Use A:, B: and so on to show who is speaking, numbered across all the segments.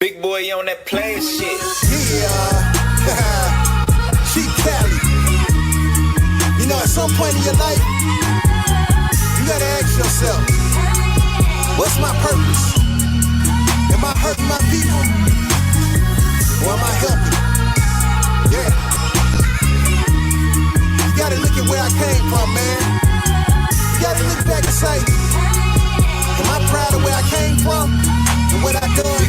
A: Big boy on that play shit.
B: Yeah, Chief Cali. You know, at some point in your life, you gotta ask yourself, what's my purpose? Am I hurting my people? Or am I helping? Yeah. You gotta look at where I came from, man. You gotta look back and say, am I proud of where I came from? And what I done?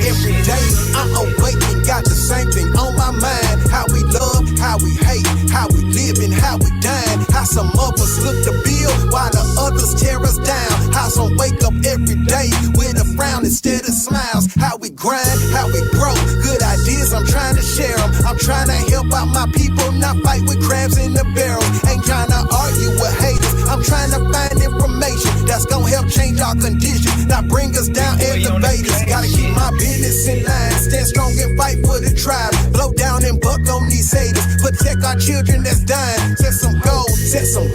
B: Every day I'm awake and got the same thing on my mind. How we love, how we hate, how we live and how we dying. How some of us look to build while the others tear us down. How some wake up every day with a frown instead of smiles. How we grind, how we grow. Good ideas, I'm trying to share them. I'm trying to help out my people, not fight with crabs in the barrel. Ain't trying to argue with haters. I'm trying to find information that's gonna help change our condition, not bring us down elevators. Gotta keep my business in line, stand strong and fight for the tribe. Blow down and buck on these haters, protect our children that's dying. Set some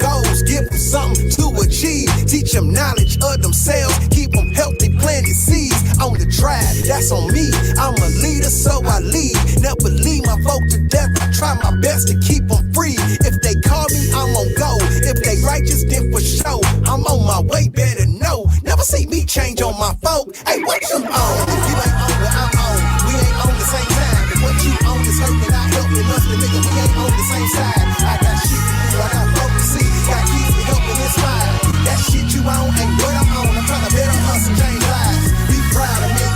B: goals, give them something to achieve. Teach them knowledge of themselves, keep them healthy, planted seeds on the drive. That's on me, I'm a leader so I lead. Never leave my vote to death, I try my best to keep them free. If they call me, I'm on go. If they righteous, then for sure, I'm on my way, better know. Never see me change on my folk. Hey, what you on? If you ain't on what I'm on, we ain't on the same time. If what you on is hurting, I helping us, the nigga, we ain't on the same side. I got shit to do, I got folk to see, got kids to help and inspire. That shit you on ain't what I'm on. I'm trying to better us and change lives. Be proud of me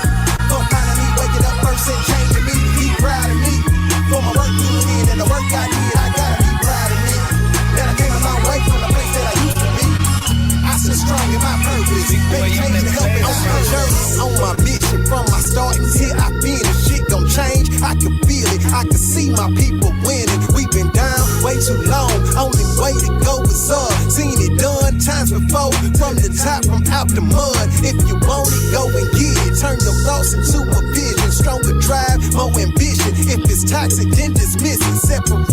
B: for finding me, waking up first and changing me. Be proud of me for my work doing in and the work I did. I gotta be proud of me. That I came a long way from the place that I used to be. I stood strong in my purpose. Been changing, helping out my journey. On my mission from my start until I finish. Shit gon' change. I can feel it. I can see my people winning. We've been down way too long. Only way to go is up. Seen it done times before. From the top, from out the mud. If you want it, go and get it. Turn your thoughts into a vision. Stronger drive, more ambition. If it's toxic, then dismiss it. Separate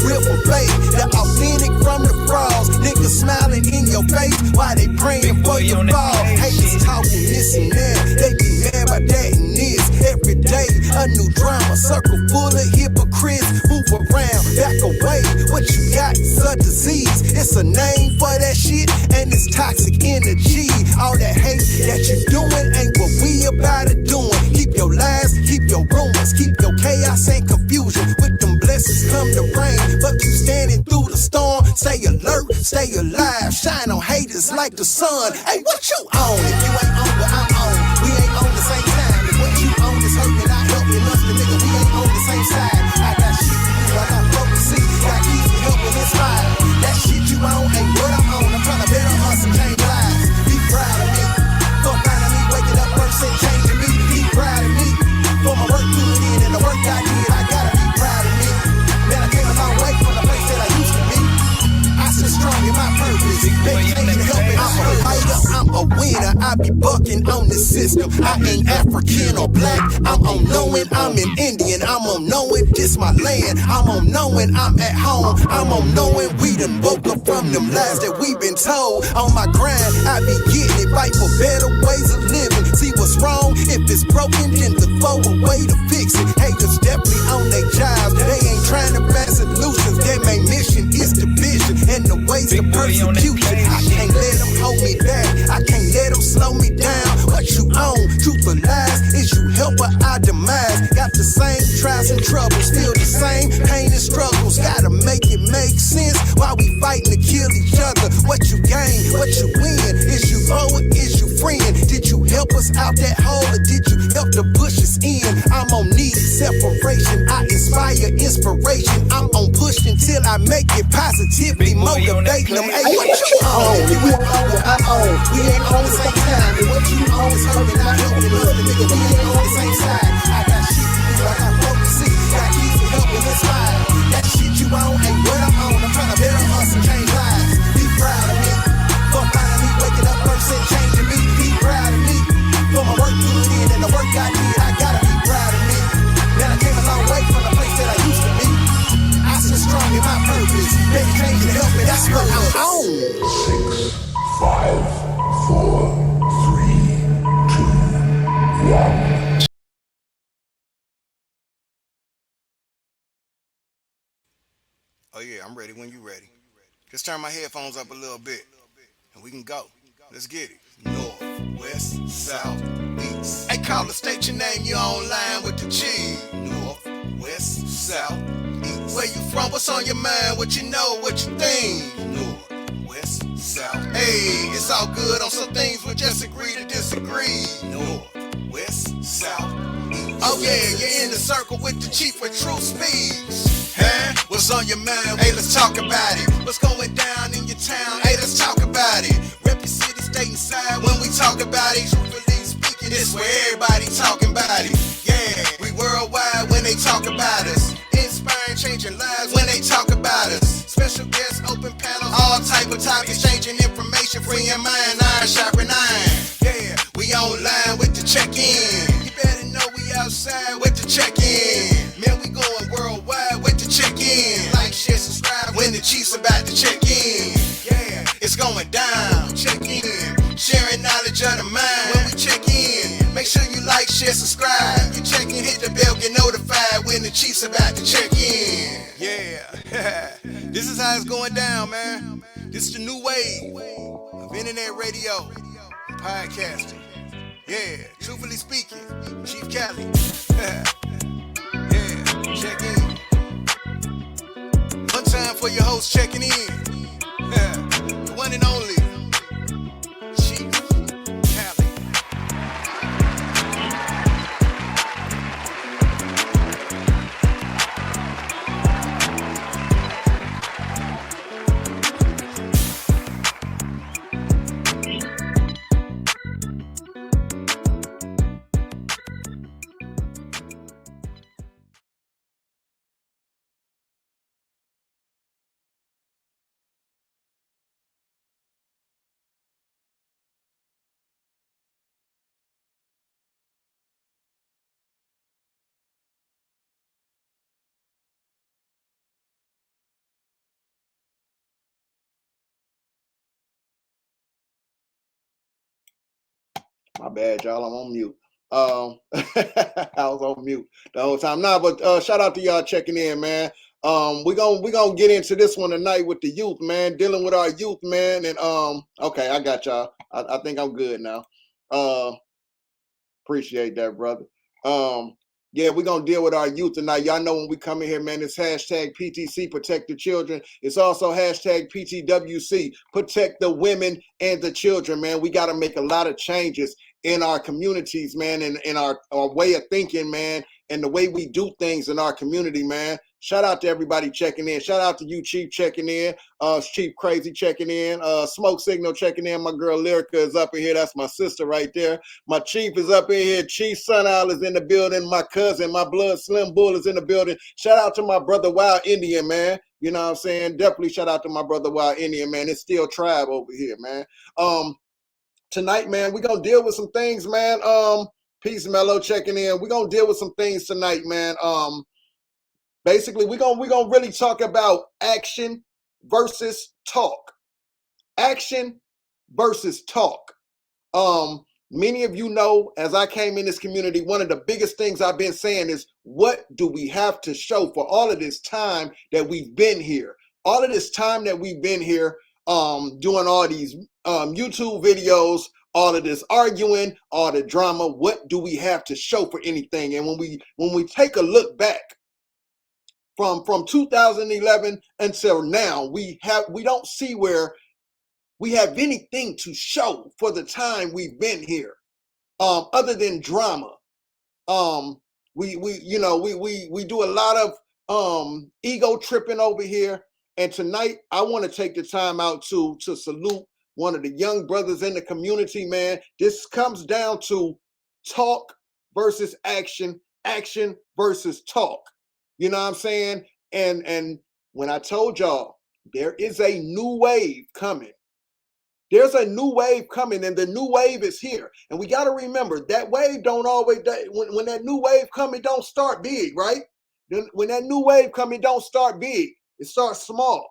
B: real from fake. The authentic from the frauds. Niggas smiling in your face while they praying for your fall. Haters talking this and that. They be mad by that and this. Every day, a new drama. Circle full of hypocrites. Move around, back away. What you got is a disease. It's a name for that shit, and it's toxic energy. All that hate that you doing ain't what we about to doing. Keep your lies, keep your rumors, keep your chaos and confusion. With them blessings come the rain, but you standing through the storm. Stay alert, stay alive, shine on haters like the sun. Hey, what you on? If you ain't on what I'm on, we ain't on the same time. If what you on is hurting, I helping us, the nigga, we ain't on the same side. I got shit to do, I got folk to see, got kids to help and inspire. That shit you on ain't what I'm on. I'm trying to better us and change lives. Be proud of me for finding me, waking up first and changing me. Be proud of me for my work put in and the work I did. I gotta be proud of me. Man, I came a long way from the place that I used to be. I stood strong in my purpose. They changing, helping. I'm a fighter, I'm a winner. I be bucking on the system. I ain't African or black. I'm on knowing I'm an Indian. I'm on knowing this my land. I'm on knowing I'm at home. I'm on knowing we done woke up from them lies that we been told. On my grind, I be getting it. Fight for better ways of living. See what's wrong. If it's broken, then look for a way to fix it. Haters definitely on their jobs. They ain't trying to find solutions. Their main mission is division and the ways of persecution. I can't let them hold me back. I can't let them slow me down. What you own, truth or lies, is you help or I demise. Got the same trials and troubles, still the same pain and struggles. Gotta make it make sense while we fighting to kill each other. What you gain, what you win, is you owe it, is you friend? Did you help us out that hole or did you help to push us in? I'm on needed separation, I inspire inspiration. I'm on push until I make it positively motivating them. Hey, what you on? If you ain't on what I'm on, we ain't on the same time. And what you on is hurting, I helping us, the nigga, we ain't on the same side. I got shit to do, I got folk to see, got kids to help and inspire. That shit you on ain't what I'm on. I'm trying to better us and change lives. Be proud of me for finding me, waking up first and changing me. Be proud of me for my work put in and the work I did. I gotta be proud of me. Man, I came a long way from the place that I used to be. I stood strong in my purpose. They changing, helping, that's what I'm on.
C: 6, 5, 4, 3, 2, 1.
B: Oh yeah, I'm ready when you ready. Just turn my headphones up a little bit and we can go. Let's get it. North, west, south, east. Hey, call the state your name, you online with the G. North, west, south, east. Where you from? What's on your mind? What you know? What you think? North, west, south. Hey, it's all good on some things. We just agree to disagree. North, west, south, east. Oh yeah, you're in the circle with the chief with true speech. Huh? What's on your mind? Hey, let's talk about it. What's going down in your town? Hey, let's talk about it. Rep your city, state, and side when we talk about it. Truthfully speaking, it's where everybody talking about it. Yeah, we worldwide when they talk about us. Inspiring, changing lives when they talk about us. Special guests, open panels, all type of topics, changing information, free your mind, iron sharpen iron. Yeah, we online with the check-in. You better know we outside with the check-in. Man, we going worldwide with the check-in. Like, share, subscribe when the Chiefs about to check in. Yeah, it's going down. Check in. Sharing knowledge of the mind when we check in. Make sure you like, share, subscribe. You check in, hit the bell, get notified when the Chiefs about to check in. Yeah, this is how it's going down, man. This is the new wave of internet radio and podcasting. Yeah, truthfully speaking, Chief Cali. Yeah, check in. One time for your host checking in. The one and only Chief Cali. My bad, y'all. I'm on mute. I was on mute the whole time. Nah, but shout out to y'all checking in, man. We gonna get into this one tonight with the youth, man. Dealing with our youth, man. And okay, I got y'all. I think I'm good now. Appreciate that, brother. Yeah, we're gonna deal with our youth tonight. Y'all know when we come in here, man, it's hashtag PTC, protect the children. It's also hashtag PTWC, protect the women and the children, man. We gotta make a lot of changes in our communities, man, and in our way of thinking, man, and the way we do things in our community, man. Shout out to everybody checking in. Shout out to you, Chief, checking in. Chief Crazy checking in. Smoke Signal checking in. My girl Lyrica is up in here. That's my sister right there. My Chief is up in here. Chief Sun Owl is in the building. My cousin, my blood Slim Bull is in the building. Shout out to my brother Wild Indian, man. You know what I'm saying? Definitely shout out to my brother Wild Indian, man. It's still tribe over here, man. Tonight, man, we're gonna deal with some things, man. Peace Mellow checking in. We're gonna deal with some things tonight, man. Basically, we're gonna really talk about action versus talk. Action versus talk. Many of you know, as I came in this community, one of the biggest things I've been saying is, what do we have to show for all of this time that we've been here? All of this time that we've been here, doing all these YouTube videos, all of this arguing, all the drama, what do we have to show for anything? And when we take a look back from 2011 until now, we don't see where we have anything to show for the time we've been here, other than drama. We do a lot of ego tripping over here. And tonight, I want to take the time out to salute one of the young brothers in the community, man. This comes down to talk versus action, action versus talk. You know what I'm saying? And when I told y'all, there is a new wave coming. There's a new wave coming, and the new wave is here. And we got to remember, that wave don't always, when that new wave come, it don't start big, right? When that new wave come, it don't start big. It starts small,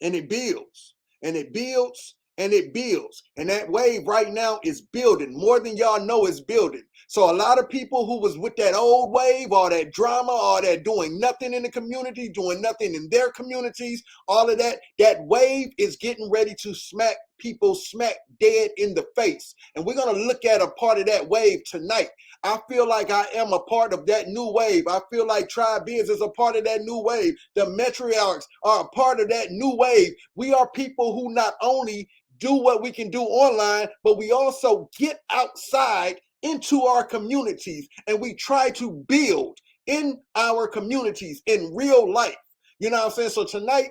B: and it builds, and it builds, and it builds. And that wave right now is building more than y'all know is building. So a lot of people who was with that old wave, all that drama, all that doing nothing in the community, doing nothing in their communities, all of that, that wave is getting ready to smack people smack dead in the face. And we're going to look at a part of that wave tonight. I feel like I am a part of that new wave. I feel like Tribe Biz is a part of that new wave. The matriarchs are a part of that new wave. We are people who not only do what we can do online, but we also get outside into our communities and we try to build in our communities in real life. You know what I'm saying? So tonight,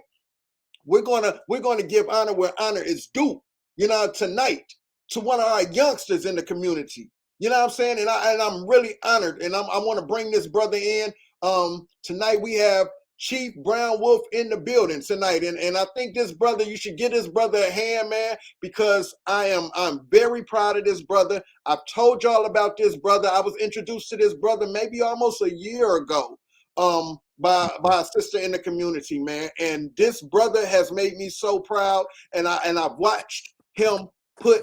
B: we're gonna give honor where honor is due, tonight to one of our youngsters in the community. You know what I'm saying? And I'm really honored, and I want to bring this brother in. Tonight we have Chief Brown Wolf in the building tonight, and I think this brother, you should give this brother a hand, man, because I'm very proud of this brother. I've told y'all about this brother. I was introduced to this brother maybe almost a year ago. By a sister in the community, man. And this brother has made me so proud. And I've watched him put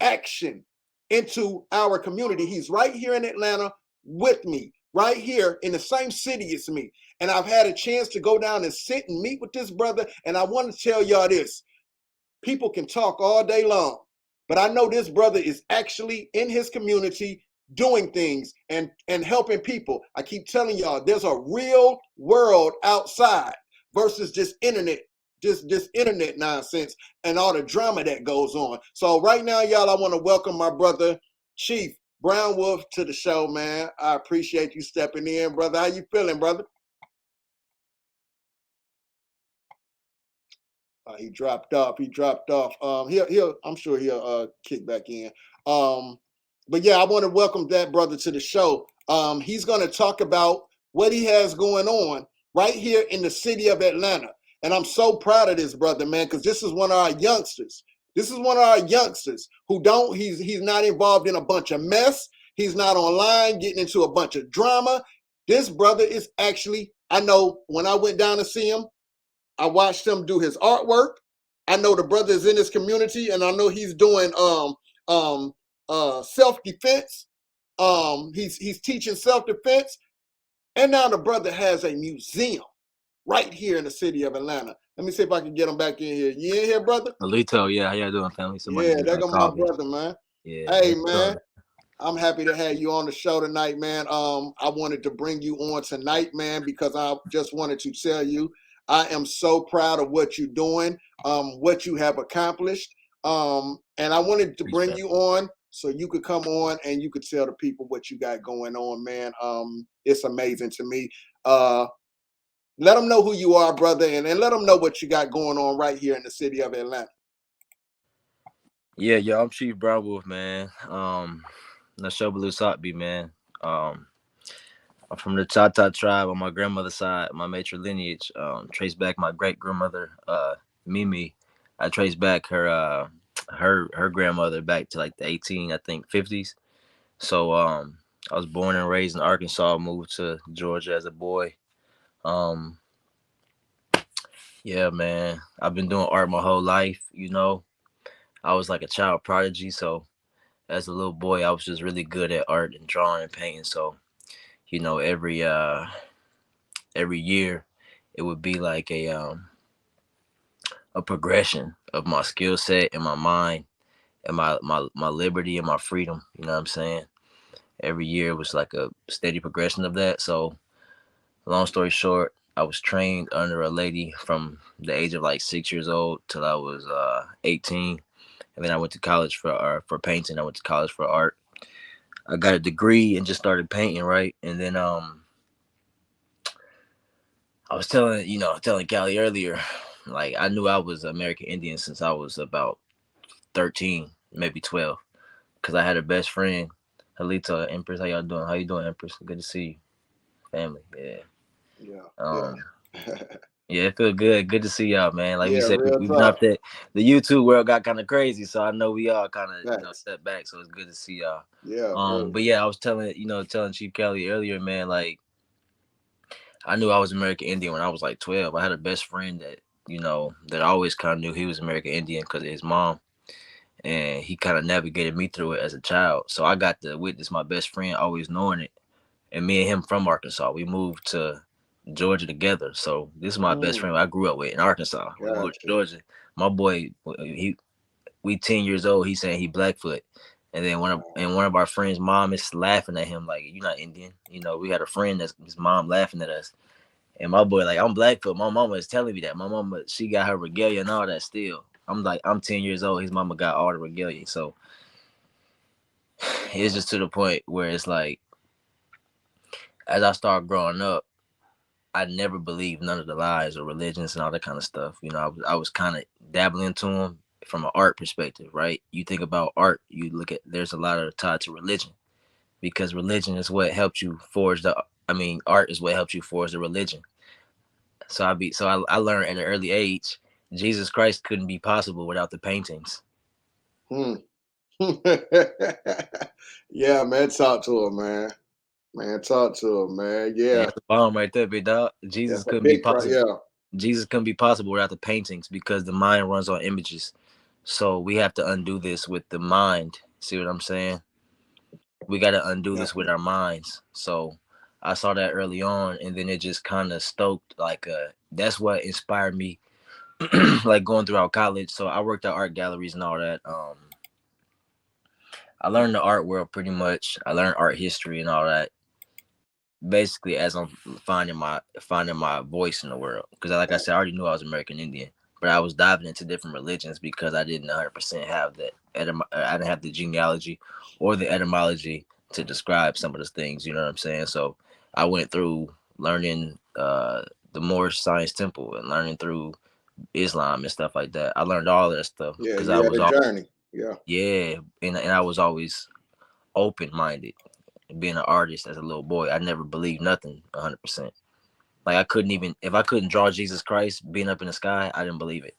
B: action into our community. He's right here in Atlanta with me, right here in the same city as me. And I've had a chance to go down and sit and meet with this brother. And I want to tell y'all this. People can talk all day long, but I know this brother is actually in his community doing things and helping people. I keep telling y'all, there's a real world outside versus this internet nonsense and all the drama that goes on. So right now, y'all, I want to welcome my brother, Chief Brown Wolf, to the show, man. I appreciate you stepping in, brother. How you feeling, brother? He dropped off. I'm sure he'll kick back in. But yeah, I want to welcome that brother to the show. He's going to talk about what he has going on right here in the city of Atlanta. And I'm so proud of this brother, man, because this is one of our youngsters. This is one of our youngsters who he's not involved in a bunch of mess. He's not online getting into a bunch of drama. This brother is actually, I know when I went down to see him, I watched him do his artwork. I know the brother is in his community, and I know he's doing self-defense. He's teaching self-defense, and now the brother has a museum right here in the city of Atlanta. Let me see if I can get him back in here. You in here, brother?
C: Alito, yeah, how y'all doing, family?
B: Yeah, there go my brother, man.
C: Yeah.
B: Hey, man. I'm happy to have you on the show tonight, man. I wanted to bring you on tonight, man, because I just wanted to tell you I am so proud of what you're doing, what you have accomplished. And I wanted to bring you on so you could come on and you could tell the people what you got going on, man. It's amazing to me. Let them know who you are, brother, and let them know what you got going on right here in the city of Atlanta.
C: Yeah, yo, I'm Chief Brownwolf, man. Nashobalu Satbi, man. I'm from the Chata tribe on my grandmother's side, my matrilineage. Trace back my great grandmother, Mimi. I trace back her grandmother back to like the 50s. So I was born and raised in Arkansas, moved to Georgia as a boy. Yeah, man. I've been doing art my whole life, I was like a child prodigy, so as a little boy, I was just really good at art and drawing and painting. So, every year, it would be like a progression of my skill set and my mind and my liberty and my freedom. You know what I'm saying? Every year it was like a steady progression of that. So, long story short, I was trained under a lady from the age of like 6 years old till I was 18. And then I went to college for painting. I went to college for art. I got a degree and just started painting, right? And then I was telling Callie earlier, like I knew I was American Indian since I was about 13, maybe 12, because I had a best friend, Halita Empress. How y'all doing? How you doing, Empress? Good to see you, family. Yeah. Yeah, it feel good. Good to see y'all, man. Like we said, we dropped that. The YouTube world got kind of crazy, so I know we all kind of step back. So it's good to see y'all.
B: Yeah.
C: But yeah, I was telling Chief Kelly earlier, man. Like I knew I was American Indian when I was like 12. I had a best friend that that I always kind of knew he was American Indian because of his mom, and he kind of navigated me through it as a child. So I got to witness my best friend always knowing it, and me and him from Arkansas. We moved to Georgia together. So this is my best friend I grew up with in Arkansas. We moved to
B: Gotcha.
C: Georgia. My boy, we 10 years old. He's saying he Blackfoot, and then one of our friends' mom is laughing at him like, "You're not Indian." We had a friend that's his mom laughing at us, and my boy like, "I'm Blackfoot." My mama is telling me that. My mama, she got her regalia and all that still. I'm like, I'm 10 years old. His mama got all the regalia, so it's just to the point where it's like, as I start growing up, I never believed none of the lies or religions and all that kind of stuff. I was kind of dabbling into them from an art perspective, right? You think about art, you look at there's a lot of tied to religion because religion is what helped you forge the. I mean, art is what helped you forge the religion. So I learned at an early age, Jesus Christ couldn't be possible without the paintings.
B: Hmm. Yeah, man, talk to him, man. Man, talk to him, man.
C: Man,
B: Yeah,
C: that's a bomb right there, big dog. Jesus
B: that's a
C: couldn't be
B: big part.
C: possible.
B: Yeah,
C: Jesus couldn't be possible without the paintings because the mind runs on images. So we have to undo this with the mind. See what I'm saying? We got to undo this with
B: definitely.
C: our minds. So I saw that early on, and then it just kind of stoked. Like, that's what inspired me, like going throughout college. So I worked at art galleries and all that. I learned the art world pretty much. I learned art history and all that. Basically, as I'm finding my voice in the world, because like I said, I already knew I was American Indian, but I was diving into different religions because I didn't 100% have that. I didn't have the genealogy or the etymology to describe some of those things. You know what I'm saying? So I went through learning the Moorish Science Temple and learning through Islam and stuff like that. I learned all of that stuff
B: Yeah,
C: because
B: you
C: I
B: had
C: was
B: a
C: all
B: journey. Yeah,
C: yeah, and I was always open minded. Being an artist as a little boy, I never believed nothing 100%. Like I couldn't even if I couldn't draw Jesus Christ being up in the sky, I didn't believe it.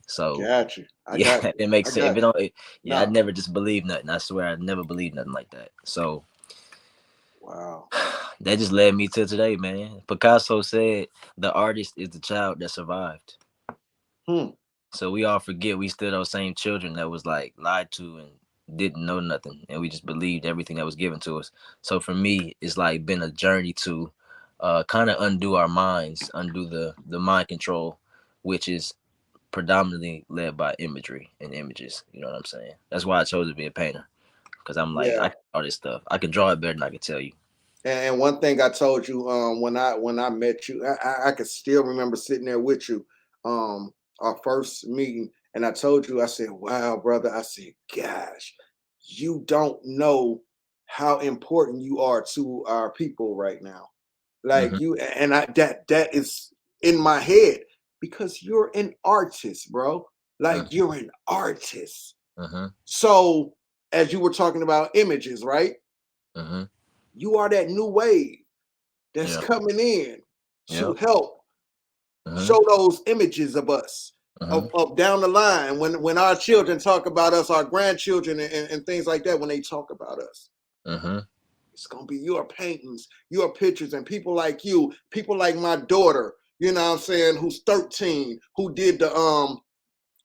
C: So
B: got you. I
C: yeah,
B: got you.
C: it makes
B: I
C: sense. If it
B: got you.
C: don't, yeah, I
B: No,
C: never just believed nothing. I swear, I never believed nothing like that. So
B: wow.
C: that just led me to today, man. Picasso said the artist is the child that survived.
B: Hmm.
C: So we all forget we still those same children that was like lied to and didn't know nothing, and we just believed everything that was given to us. So for me, it's like been a journey to kind of undo our minds, undo the mind control, which is predominantly led by imagery and images. You know what I'm saying? That's why I chose to be a painter because I'm like I
B: Yeah.
C: can all this stuff. I can draw it better than I can tell you.
B: And one thing I told you when I met you, I could still remember sitting there with you, our first meeting, and I told you, I said, "Wow, brother," I said, "Gosh, you don't know how important you are to our people right now."
C: Hmm.
B: Like you, and I that is in my head because you're an artist, bro. Like
C: Hmm.
B: you're an artist.
C: Hmm.
B: So as you were talking about images, right?
C: Hmm.
B: You are that new wave that's
C: Yeah.
B: coming in to
C: Yep.
B: help
C: Hmm.
B: show those images of us
C: Hmm.
B: of down the line when our children talk about us, our grandchildren and things like that, when they talk about us.
C: Hmm.
B: It's gonna be your paintings, your pictures, and people like you, people like my daughter, you know what I'm saying, who's 13, who did the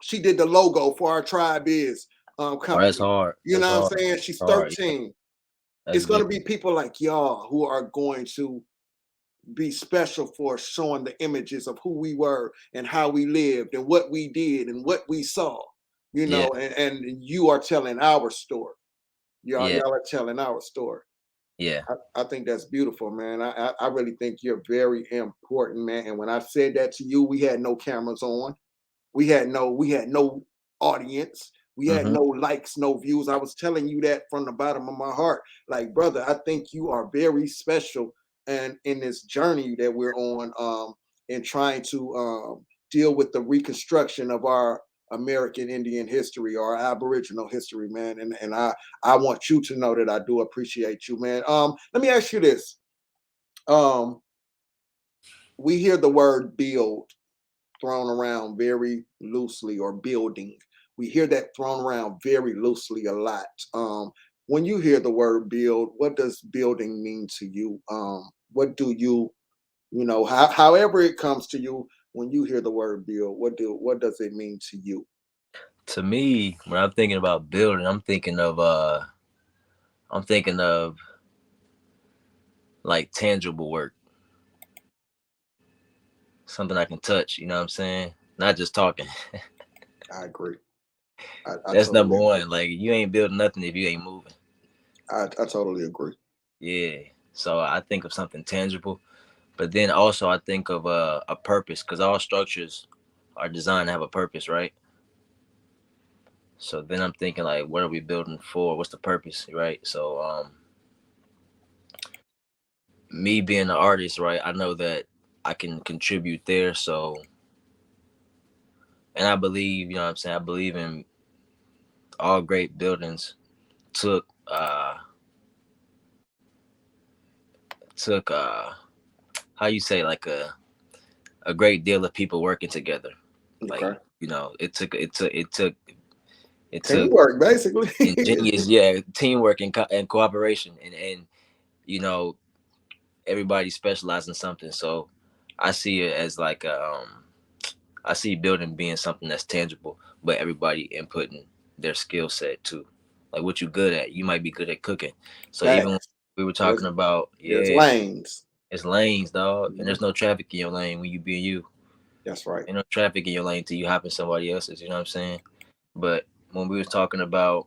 B: she did the logo for our Tribe Is
C: Oh, that's
B: company.
C: hard.
B: You
C: That's
B: know what
C: hard.
B: I'm saying? She's
C: Hard. Yeah,
B: 13.
C: that's
B: It's gonna
C: big.
B: be people like y'all who are going to be special for showing the images of who we were and how we lived and what we did and what we saw,
C: Yeah.
B: and you are telling our story. Y'all,
C: Yeah.
B: y'all are telling our story.
C: Yeah.
B: I think that's beautiful, man. I really think you're very important, man. And when I said that to you, we had no cameras on. We had no audience. We had
C: Hmm.
B: no likes, no views. I was telling you that from the bottom of my heart. Like, brother, I think you are very special and in this journey that we're on in trying to deal with the reconstruction of our American Indian history or Aboriginal history, man. And I want you to know that I do appreciate you, man. Let me ask you this. Um, we hear the word build thrown around very loosely, or building. We hear that thrown around very loosely a lot. When you hear the word build, what does building mean to you? What do you, however it comes to you, when you hear the word build? What does it mean to you?
C: To me, when I'm thinking about building, I'm thinking of like tangible work, something I can touch. You know what I'm saying? Not just talking.
B: I agree. I
C: That's number
B: totally agree.
C: one. Like you ain't building nothing if you ain't moving.
B: I totally agree.
C: Yeah. So I think of something tangible, but then also I think of a purpose because all structures are designed to have a purpose, right? So then I'm thinking like, what are we building for? What's the purpose, right? So me being an artist, right? I know that I can contribute there. So, and I believe, you know what I'm saying? I believe in all great buildings took took how you say like a great deal of people working together. Like,
B: Okay.
C: you know, it took
B: Teamwork, basically.
C: ingenious, yeah, teamwork and cooperation, and you know, everybody specialized in something. So I see it as like I see building being something that's tangible, but everybody inputting their skill set too. Like what you good at. You might be good at cooking. So even when
B: Facts.
C: we were
B: There's
C: talking about,
B: there's
C: yeah,
B: lanes.
C: it's lanes, dog, and
B: Mhm.
C: there's no traffic in your lane when you being you.
B: That's right.
C: Ain't no traffic in your lane till you hop in somebody else's. You know what I'm saying? But when we was talking about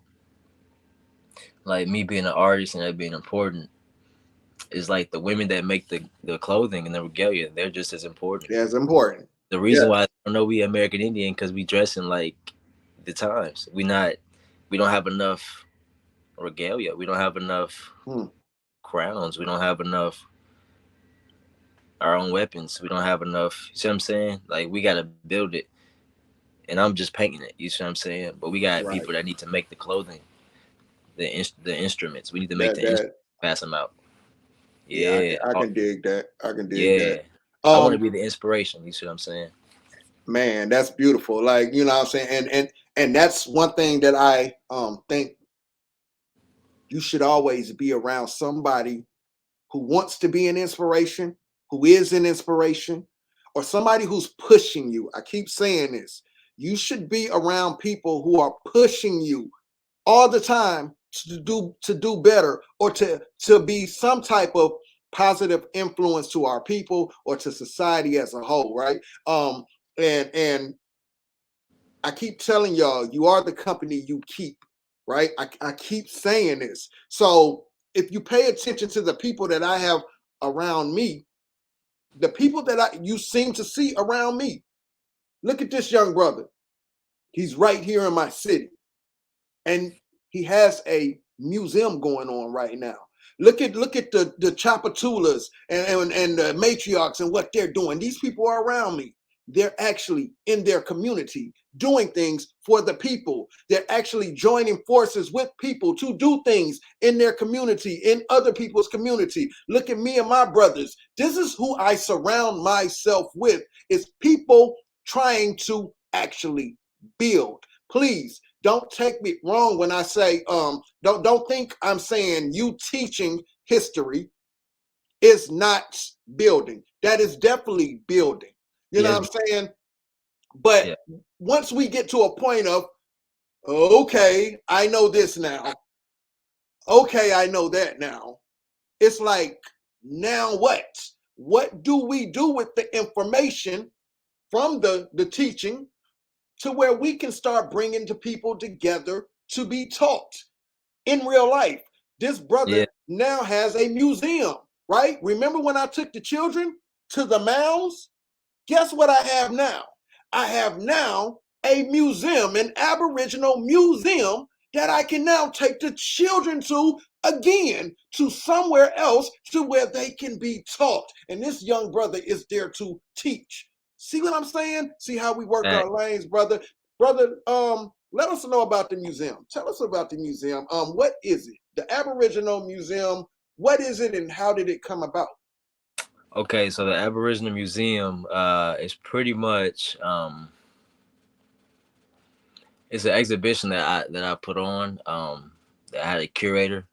C: like me being an artist and that being important, it's like the women that make the clothing and the regalia, they're just as important.
B: That's important.
C: The
B: Yeah.
C: reason why I don't know we American Indian because we dressing like the times. We don't have enough regalia. We don't have enough
B: Hmm.
C: crowns. We don't have enough our own weapons. We don't have enough. You see what I'm saying? Like we gotta build it, and I'm just painting it. You see what I'm saying? But we got
B: Right.
C: people that need to make the clothing, the instruments. We need to make
B: That
C: the instruments,
B: that
C: pass them out.
B: yeah,
C: Yeah,
B: I can dig that. I can dig that.
C: yeah. I want to
B: Um,
C: be the inspiration. You see what I'm saying?
B: man, that's beautiful. Like, you know what I'm saying? And that's one thing that I think you should always be around somebody who wants to be an inspiration, who is an inspiration, or somebody who's pushing you. I keep saying this. You should be around people who are pushing you all the time to do better or to be some type of positive influence to our people or to society as a whole, right? And I keep telling y'all, you are the company you keep, right? I keep saying this. So if you pay attention to the people that I have around me, the people that you seem to see around me, look at this young brother. He's right here in my city, and he has a museum going on right now. Look at the Chapatulas and the matriarchs and what they're doing. These people are around me. They're actually in their community doing things for the people. They're actually joining forces with people to do things in their community, in other people's community. Look at me and my brothers. This is who I surround myself with, is people trying to actually build. Please don't take me wrong when I say don't think I'm saying you teaching history is not building. That is definitely building. You know
C: Yes,
B: what I'm saying? But
C: yeah,
B: once we get to a point of, okay, I know this now. Okay, I know that now. It's like, now what? What do we do with the information from the teaching to where we can start bringing the people together to be taught in real life? This
C: yeah,
B: brother now has a museum, right? Remember when I took the children to the mounds? Guess what I have now? I have now a museum, an Aboriginal museum that I can now take the children to again, to somewhere else to where they can be taught. And this young brother is there to teach. See what I'm saying? See how we work
C: fact.
B: our lanes, brother. Brother, let us know about the museum. Tell us about the museum. What is it? The Aboriginal Museum. What is it and how did it come about?
C: Okay, so the Aboriginal Museum is pretty much it's an exhibition that I put on. That I had a curator,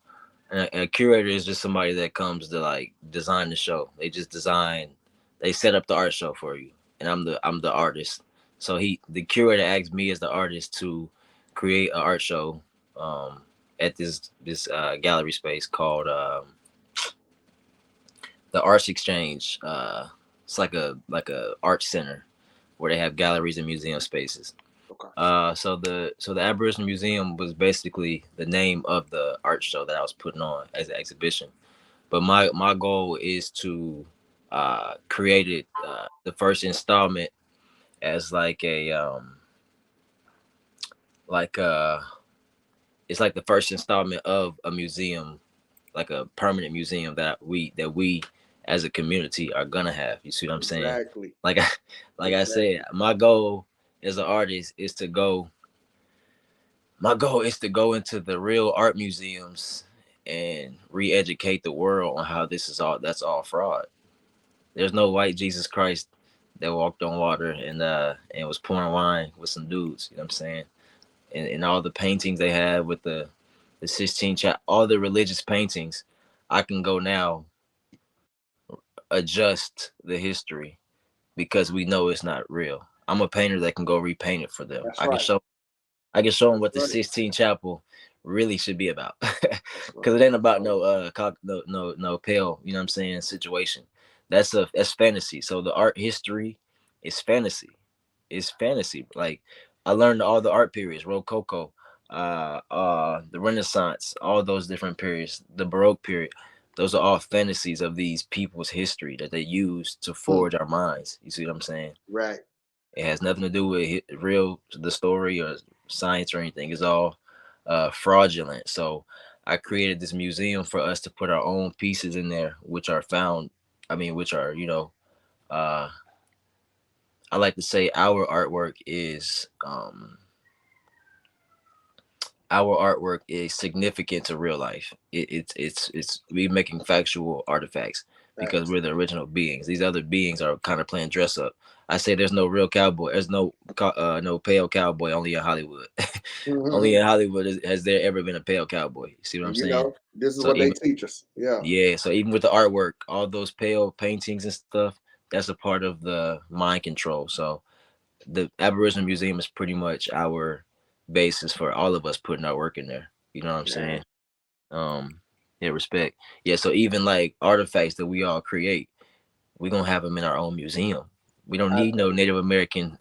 C: and a curator is just somebody that comes to like design the show. They just design, they set up the art show for you, and I'm the artist. So the curator asked me as the artist to create an art show at this gallery space called the Arts Exchange. It's like a art center where they have galleries and museum spaces.
D: Okay.
C: So the Aboriginal Museum was basically the name of the art show that I was putting on as an exhibition. But my goal is to create it the first installment as like a it's like the first installment of a museum, like a permanent museum that we as a community are gonna have. You see what I'm saying?
D: Exactly.
C: Like I said, my goal as an artist is to go. My goal is to go into the real art museums and re-educate the world on how that's all fraud. There's no white Jesus Christ that walked on water and was pouring wine with some dudes. You know what I'm saying? And all the paintings they have with the Sistine Chapel, all the religious paintings, I can go now adjust the history because we know it's not real. I'm a painter that can go repaint it for them.
D: That's
C: I
D: right.
C: can show them what the
D: Right.
C: Sistine Chapel really should be about, because it ain't about no pale, you know what I'm saying, situation. That's fantasy. So the art history is fantasy. It's fantasy. Like I learned all the art periods, Rococo, the Renaissance, all those different periods, the Baroque period. Those are all fantasies of these people's history that they use to forge our minds. You see what I'm saying?
D: Right.
C: It has nothing to do with the story or science or anything. It's all fraudulent. So I created this museum for us to put our own pieces in there, which are I like to say our artwork is significant to real life. It's we making factual artifacts because we're the original beings. These other beings are kind of playing dress up. I say there's no real cowboy. There's no pale cowboy only in Hollywood. Only in Hollywood has there ever been a pale cowboy. You see what I'm saying?
D: You know, this is what they teach us. Yeah.
C: Yeah. So even with the artwork, all those pale paintings and stuff, that's a part of the mind control. So the Aboriginal Museum is pretty much our basis for all of us putting our work in there. You know what I'm saying? Yeah, respect. Yeah. So even like artifacts that we all create, we're gonna have them in our own museum. We don't need no Native American.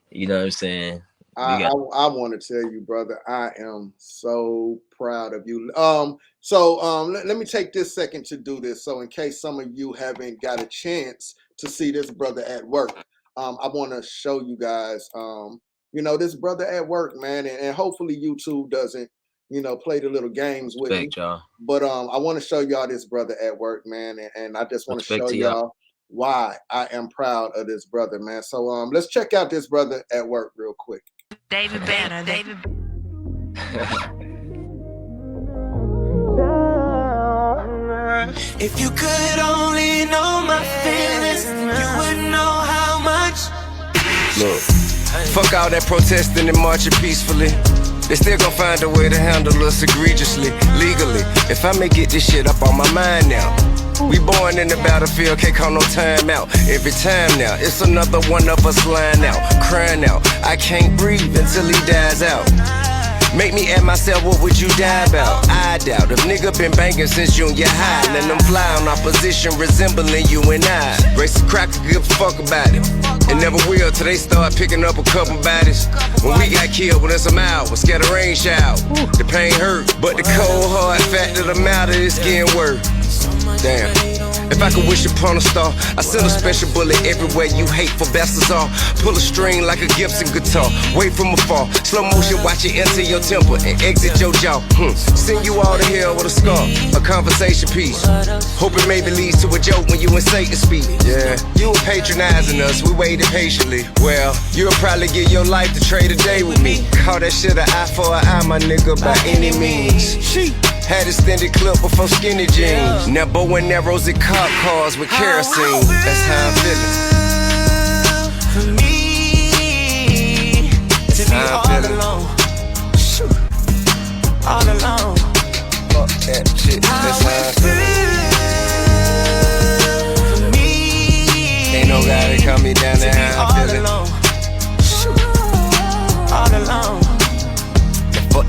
C: You know what I'm saying?
D: I want to tell you, brother, I am so proud of you. Let me take this second to do this. So in case some of you haven't got a chance to see this brother at work, I want to show you guys, this brother at work, man, and hopefully YouTube doesn't, play the little games with
C: Respect,
D: me.
C: y'all.
D: But I want to show y'all this brother at work, man, and I just want to
C: Respect
D: show
C: to y'all.
D: y'all why I am proud of this brother, man. So let's check out this brother at work real quick.
E: David Banner, David.
F: If you could only know my feelings, you wouldn't know how much.
G: Look, fuck all that protesting and marching peacefully. They still gon' find a way to handle us egregiously, legally. If I may get this shit up on my mind now. We born in the battlefield, can't call no time out. Every time now, it's another one of us lying out, crying out. I can't breathe until he dies out. Make me ask myself, what would you die about? I doubt. If nigga been banging since junior high, let them fly on opposition resembling you and I. Race a cracker, give a fuck about it. And never will till they start picking up a couple bodies. When we got killed within some hours, scared of rain shower. The pain hurt, but the cold hard fact of the matter is getting worse. Damn. If I could wish upon a star, I send a special bullet everywhere you hateful bastards are. Pull a string like a Gibson guitar, wait from afar. Slow motion, watch it enter your temple and exit your jaw. Send you all to hell with a scar, a conversation piece. Hoping maybe leads to a joke when you and Satan speak. Yeah, you were patronizing us, we waited patiently. Well, you'll probably give your life to trade a day with me. Call that shit an eye for an eye, my nigga, by any means. Had extended clip before skinny jeans. Now bow and arrows and cop cars with kerosene. That's how I'm feeling.
F: For me to be all alone. All alone.
G: Fuck that shit. That's how I'm feeling.
F: For me,
G: Ain't no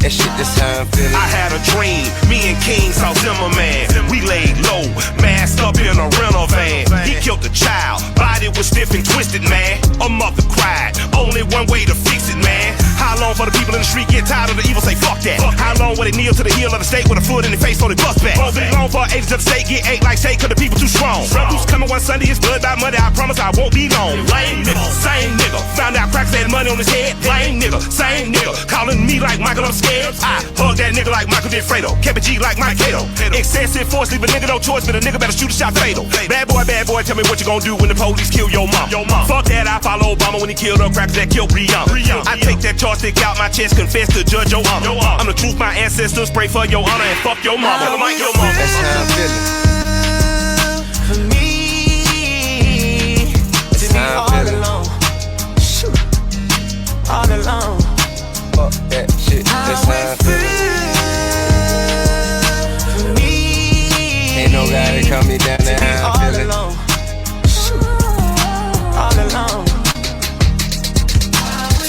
G: And shit, that's how I'm feeling.
H: I had a dream, me and King saw Zimmerman. We laid low, masked up in a rental van. He killed a child, body was stiff and twisted, man. A mother cried, only one way to fix it, man. How long for the people in the street get tired of the evil, say fuck that? How long will they kneel to the heel of the state with a foot in their face so they bust back? Won't be long for agents of the state get ate like shake cause the people too strong. Rebels coming one Sunday, it's blood by Monday, I promise I won't be long. Lame nigga, same nigga, found out cracks had money on his head. Lame nigga, same nigga, calling me like Michael, I'm scared. I hug that nigga like Michael did Fredo, kept a G like Mike Cato. Excessive force, leave a nigga no choice, but a nigga better shoot a shot fatal. Bad boy, tell me what you gonna do when the police kill your mom. Fuck that, I follow Obama when he killed her crackers that killed Rihanna. I take that charge stick out my chest, confess to Judge your honor. I'm the truth, my ancestors pray for your honor and fuck your mama. Tell 'em like your mama.
G: That's how I'm feeling.
F: For me to be all alone, shoot, all alone.
G: Fuck that shit, that's how I'm feeling.
F: For me,
G: Ain't no guy to calm me down, that's how I'm
F: all
G: feeling.
F: alone, shoot, all alone.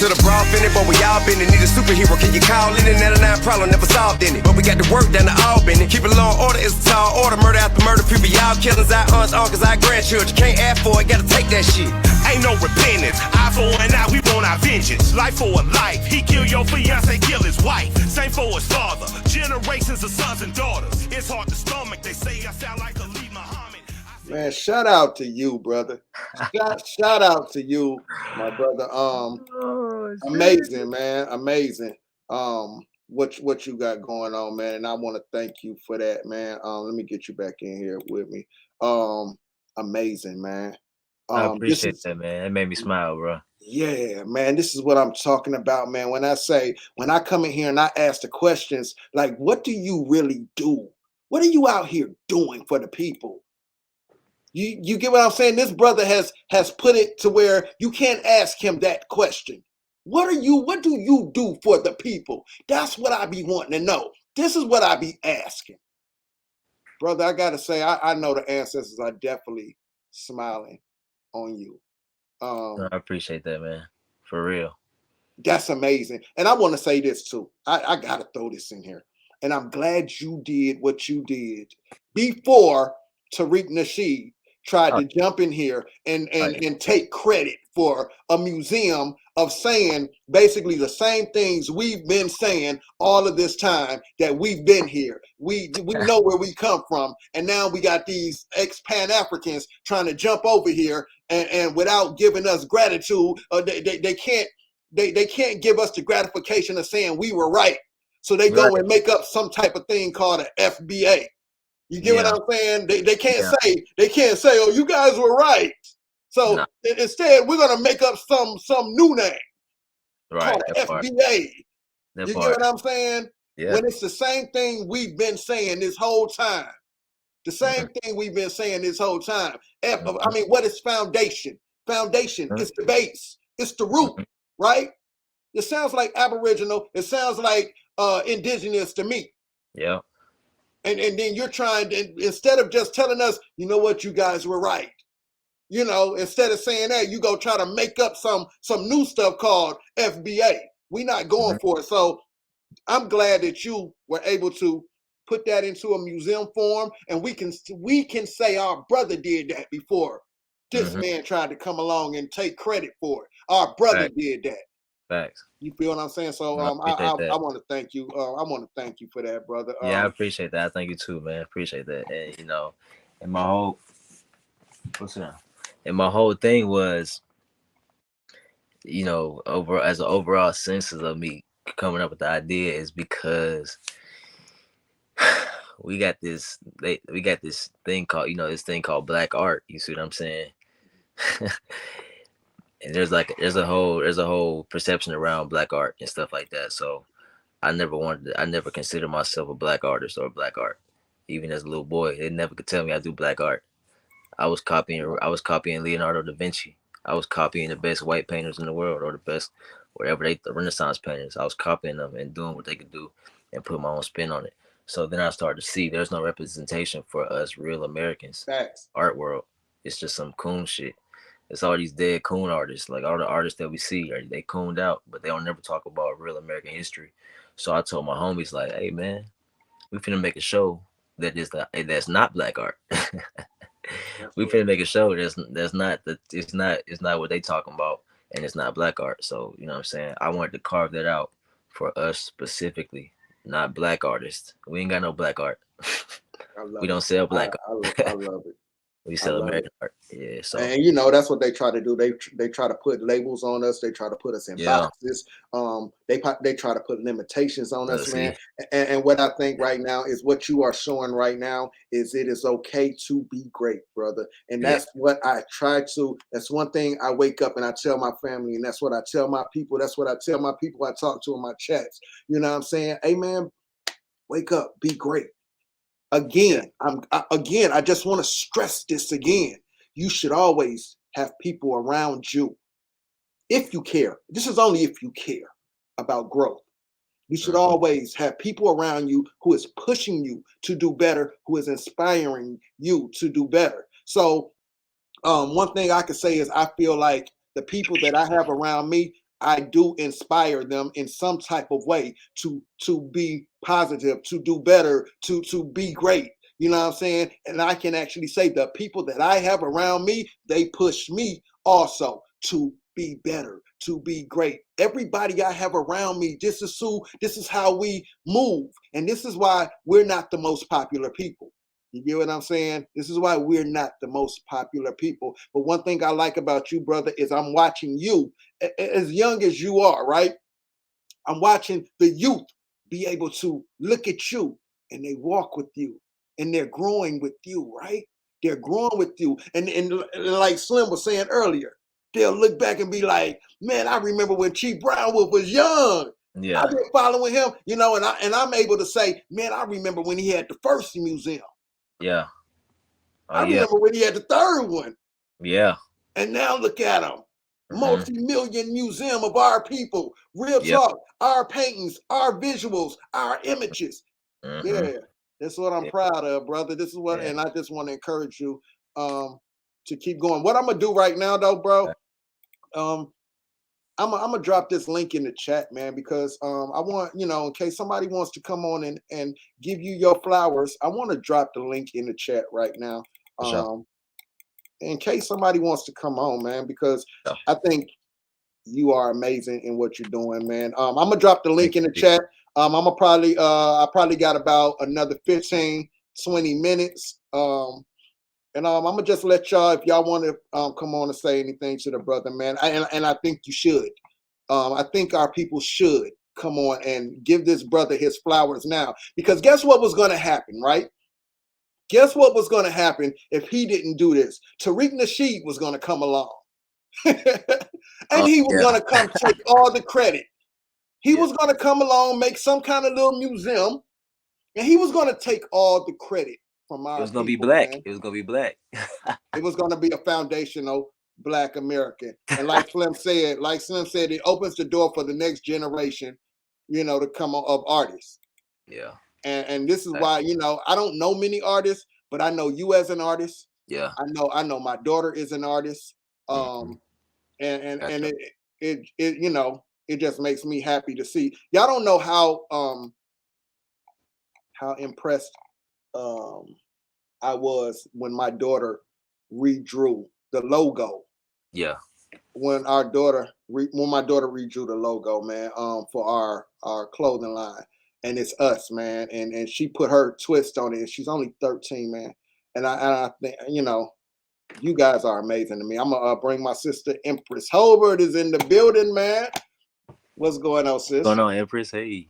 G: To the broad finish, but we all been in need a superhero. Can you call in? And that a 9 problem never solved in it. But we got the work down to Albany. Keep it law and order, it's a tall order. Murder after murder, people, y'all killings, our aunts, uncles, our grandchildren. Can't ask for it, gotta take that shit.
H: Ain't no repentance, eye for an eye, we want our vengeance. Life for a life, he kill your fiance, kill his wife. Same for his father, generations of sons and daughters. It's hard to stomach, they say I sound like Khalid Muhammad.
D: Man, shout out to you, brother. Shout out to you, my brother. Amazing, man. Amazing. What you got going on, man. And I want to thank you for that, man. Let me get you back in here with me. Amazing, man.
C: I appreciate that, man. It made me smile, bro.
D: Yeah, man, this is what I'm talking about, man. When I come in here and I ask the questions, like, what do you really do? What are you out here doing for the people? You get what I'm saying? This brother has put it to where you can't ask him that question. What do you do for the people? That's what I be wanting to know. This is what I be asking. Brother, I gotta say, I know the ancestors are definitely smiling on you.
C: I appreciate that, man. For real.
D: That's amazing. And I want to say this too. I gotta throw this in here. And I'm glad you did what you did before Tariq Nasheed tried to jump in here and take credit for a museum of saying basically the same things we've been saying all of this time that we've been here. We know where we come from, and now we got these ex-Pan-Africans trying to jump over here and without giving us gratitude, they can't give us the gratification of saying we were right. So they go and make up some type of thing called an FBA. You get what I'm saying? They can't say, oh, you guys were right. So instead, we're gonna make up some new name called FBA. You get what I'm saying? Yeah. When it's the same thing we've been saying this whole time. The same thing we've been saying this whole time. I mean, what is foundation? Foundation is the base. It's the root, right? It sounds like Aboriginal. It sounds like indigenous to me.
C: Yeah.
D: And then you're trying to, instead of just telling us, you know what, you guys were right. You know, instead of saying that, you go try to make up some new stuff called FBA. We're not going for it. So I'm glad that you were able to put that into a museum form, and we can say our brother did that before this man tried to come along and take credit for it. Our brother did that.
C: Facts.
D: You feel what I'm saying? So I want to thank you. I want to thank you for that, brother.
C: Yeah, I appreciate that. I thank you too, man. Appreciate that. And you know, and my whole thing was, you know, as an overall sense of me coming up with the idea is because we got this thing called, you know, this thing called black art. You see what I'm saying? And there's a whole perception around black art and stuff like that. So I never considered myself a black artist or black art. Even as a little boy, they never could tell me I do black art. I was copying Leonardo da Vinci. I was copying the best white painters in the world, or the best the Renaissance painters. I was copying them and doing what they could do and put my own spin on it. So then I started to see there's no representation for us real Americans.
D: Facts.
C: Art world. It's just some coon shit. it's all these dead coon artists. Like all the artists that we see, they cooned out, but they don't never talk about real American history. So I told my homies like, hey man, we finna make a show that's not black art. We finna make a show that's not it's not what they talking about, and it's not black art. So you know what I'm saying? I wanted to carve that out for us specifically, not black artists. We ain't got no black art. We don't sell black art.
D: I love it.
C: We
D: I
C: sell
D: love
C: American
D: it.
C: art. Yeah. So
D: And you know that's what they try to do. They try to put labels on us. They try to put us in
C: yeah.
D: boxes. They try to put limitations on us, man.
C: See,
D: And what I think right now is what you are showing right now is it is okay to be great, brother. And
C: yeah.
D: that's what I try to. That's one thing I wake up and I tell my family, and that's what I tell my people. That's what I tell my people I talk to in my chats. You know what I'm saying? Hey, man, wake up, be great. Again, I just want to stress this again. You should always have people around you if you care. This is only if you care about growth. You should always have people around you who is pushing you to do better, who is inspiring you to do better. So one thing I can say is I feel like the people that I have around me, I do inspire them in some type of way to be positive, to do better, to be great. You know what I'm saying? And I can actually say the people that I have around me, they push me also to be better, to be great. Everybody I have around me, this is how we move. And this is why we're not the most popular people. You get what I'm saying? This is why we're not the most popular people. But one thing I like about you, brother, is I'm watching you as young as you are, right? I'm watching the youth be able to look at you and they walk with you and they're growing with you, right? They're growing with you. And like Slim was saying earlier, they'll look back and be like, man, I remember when Chief Brownwolf was young.
C: Yeah.
D: I've been following him, you know, and I'm able to say, man, I remember when he had the first museum.
C: Yeah. Oh,
D: I remember when he had the third one.
C: Yeah.
D: And now look at him.
C: Mhm.
D: Multi-million museum of our people. Real
C: Yep.
D: talk. Our paintings, our visuals, our images.
C: Mhm.
D: Yeah. That's what I'm
C: Yeah.
D: proud of, brother. This is what,
C: Yeah.
D: and I just want to encourage you to keep going. What I'm gonna do right now, though, bro, I'm gonna drop this link in the chat, man, because I want, you know, in case somebody wants to come on and give you your flowers, I want to drop the link in the chat right now.
C: For sure.
D: In case somebody wants to come on, man, because
C: Yeah.
D: I think you are amazing in what you're doing, man. I'm gonna drop the link
C: Thank
D: in the
C: you.
D: chat. I'm gonna probably I probably got about another 15, 20 minutes. And I'm gonna just let y'all, if y'all want to come on and say anything to the brother, man. And I think you should. I think our people should come on and give this brother his flowers now. Because guess what was gonna happen, right? Guess what was gonna happen if he didn't do this? Tariq Nasheed was gonna come along. And he was gonna come take all the credit. He was gonna come along, make some kind of little museum, and he was gonna take all the credit from our
C: It was gonna
D: people,
C: be black.
D: man.
C: It was gonna be black.
D: It was gonna be a foundational Black American. And like Slim said, it opens the door for the next generation, you know, to come on of artists.
C: Yeah.
D: And this is why, you know, I don't know many artists, but I know you as an artist.
C: Yeah.
D: I know my daughter is an artist. And
C: Gotcha.
D: it you know, it just makes me happy to see. Y'all don't know how impressed I was when my daughter redrew the logo.
C: Yeah.
D: When my daughter redrew the logo, man, for our clothing line, and it's us, man, and she put her twist on it. And she's only 13, man, and I think, you know, you guys are amazing to me. I'm gonna bring my sister Empress Hobart is in the building, man. What's going on, sis?
C: What's going on, Empress? Hey.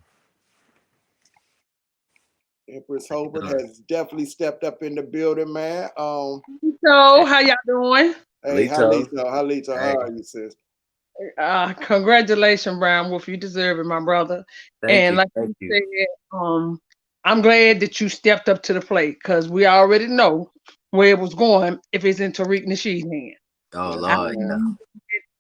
D: Empress Hobart has definitely stepped up in the building, man.
I: So, how y'all doing?
D: Hey,
C: Lito.
D: Halito,
C: Hey.
D: how are you, sis?
I: Congratulations, Brownwolf. You deserve it, my brother.
C: Thank you.
I: Like
C: Thank
I: you
C: you.
I: said, I'm glad that you stepped up to the plate because we already know where it was going if it's in Tariq Nasheed's hand.
C: Oh Lord. Yeah.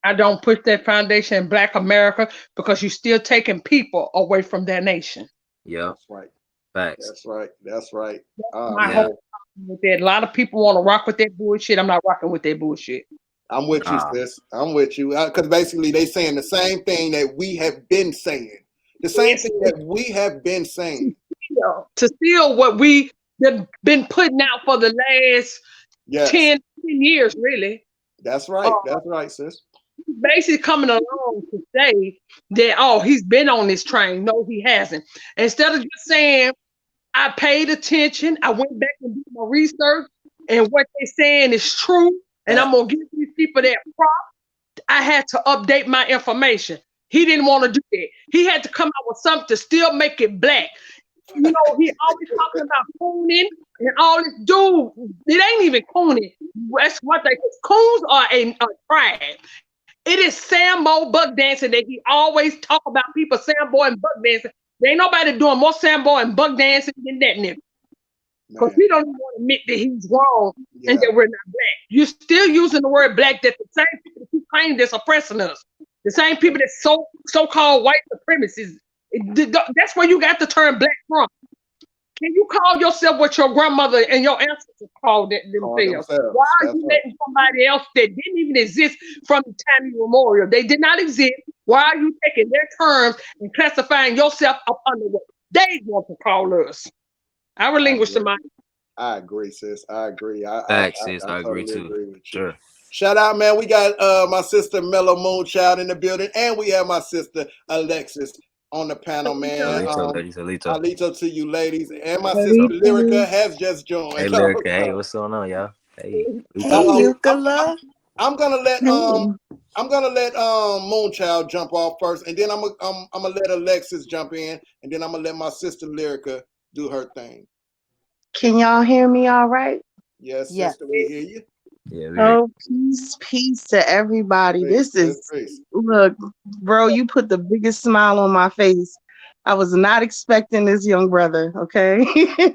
I: I don't put that foundation in Black America because you're still taking people away from their nation.
C: Yeah.
D: That's right.
C: Facts.
D: That's right. That's right.
I: My whole problem with that. A lot of people want to rock with that bullshit. I'm not rocking with that bullshit.
D: I'm with you, sis. I'm with you. Because basically they saying the same thing that we have been saying. The same thing that we have been saying.
I: To steal what we have been putting out for the last 10 years, really.
D: That's right. That's right, sis.
I: Basically coming along to say that, oh, he's been on this train. No, he hasn't. Instead of just saying, I paid attention, I went back and did my research, and what they're saying is true, and I'm going to give these people that prop, I had to update my information. He didn't want to do that. He had to come out with something to still make it black. You know, he always talking about cooning and all this. Dude, it ain't even cooning. That's what they coons are a tribe. It is Sambo buck dancing that he always talk about people Sambo and buck dancing. There ain't nobody doing more Sambo and buck dancing than that nigga. Because he don't even want to admit that he's wrong and that we're not black. You're still using the word black, that the same people who claim that's oppressing us. The same people that so-called white supremacists. That's where you got the term black from. Can you call yourself what your grandmother and your ancestors called themselves? Why are you letting somebody else that didn't even exist from the time immemorial? They did not exist. Why are you taking their terms and classifying yourself up under what they want to call us? I relinquish the mic.
D: I agree, sis. I agree.
C: Sis. I
D: totally
C: agree too.
D: Agree with you.
C: Sure.
D: Shout out, man. We got my sister Mellow Moonchild in the building, and we have my sister Alexis on the panel, man. Alito to you, ladies. And my sister Lyrica has just joined.
C: Hey, Lyrica. Hey, what's going on, y'all? Hey,
D: I'm gonna let Moonchild jump off first, and then I'm gonna let Alexis jump in, and then I'm gonna let my sister Lyrica do her thing.
J: Can y'all hear me all right?
D: Yes, sister, we hear you.
J: Yeah, peace to everybody. This is, look, bro, you put the biggest smile on my face. I was not expecting this young brother, okay?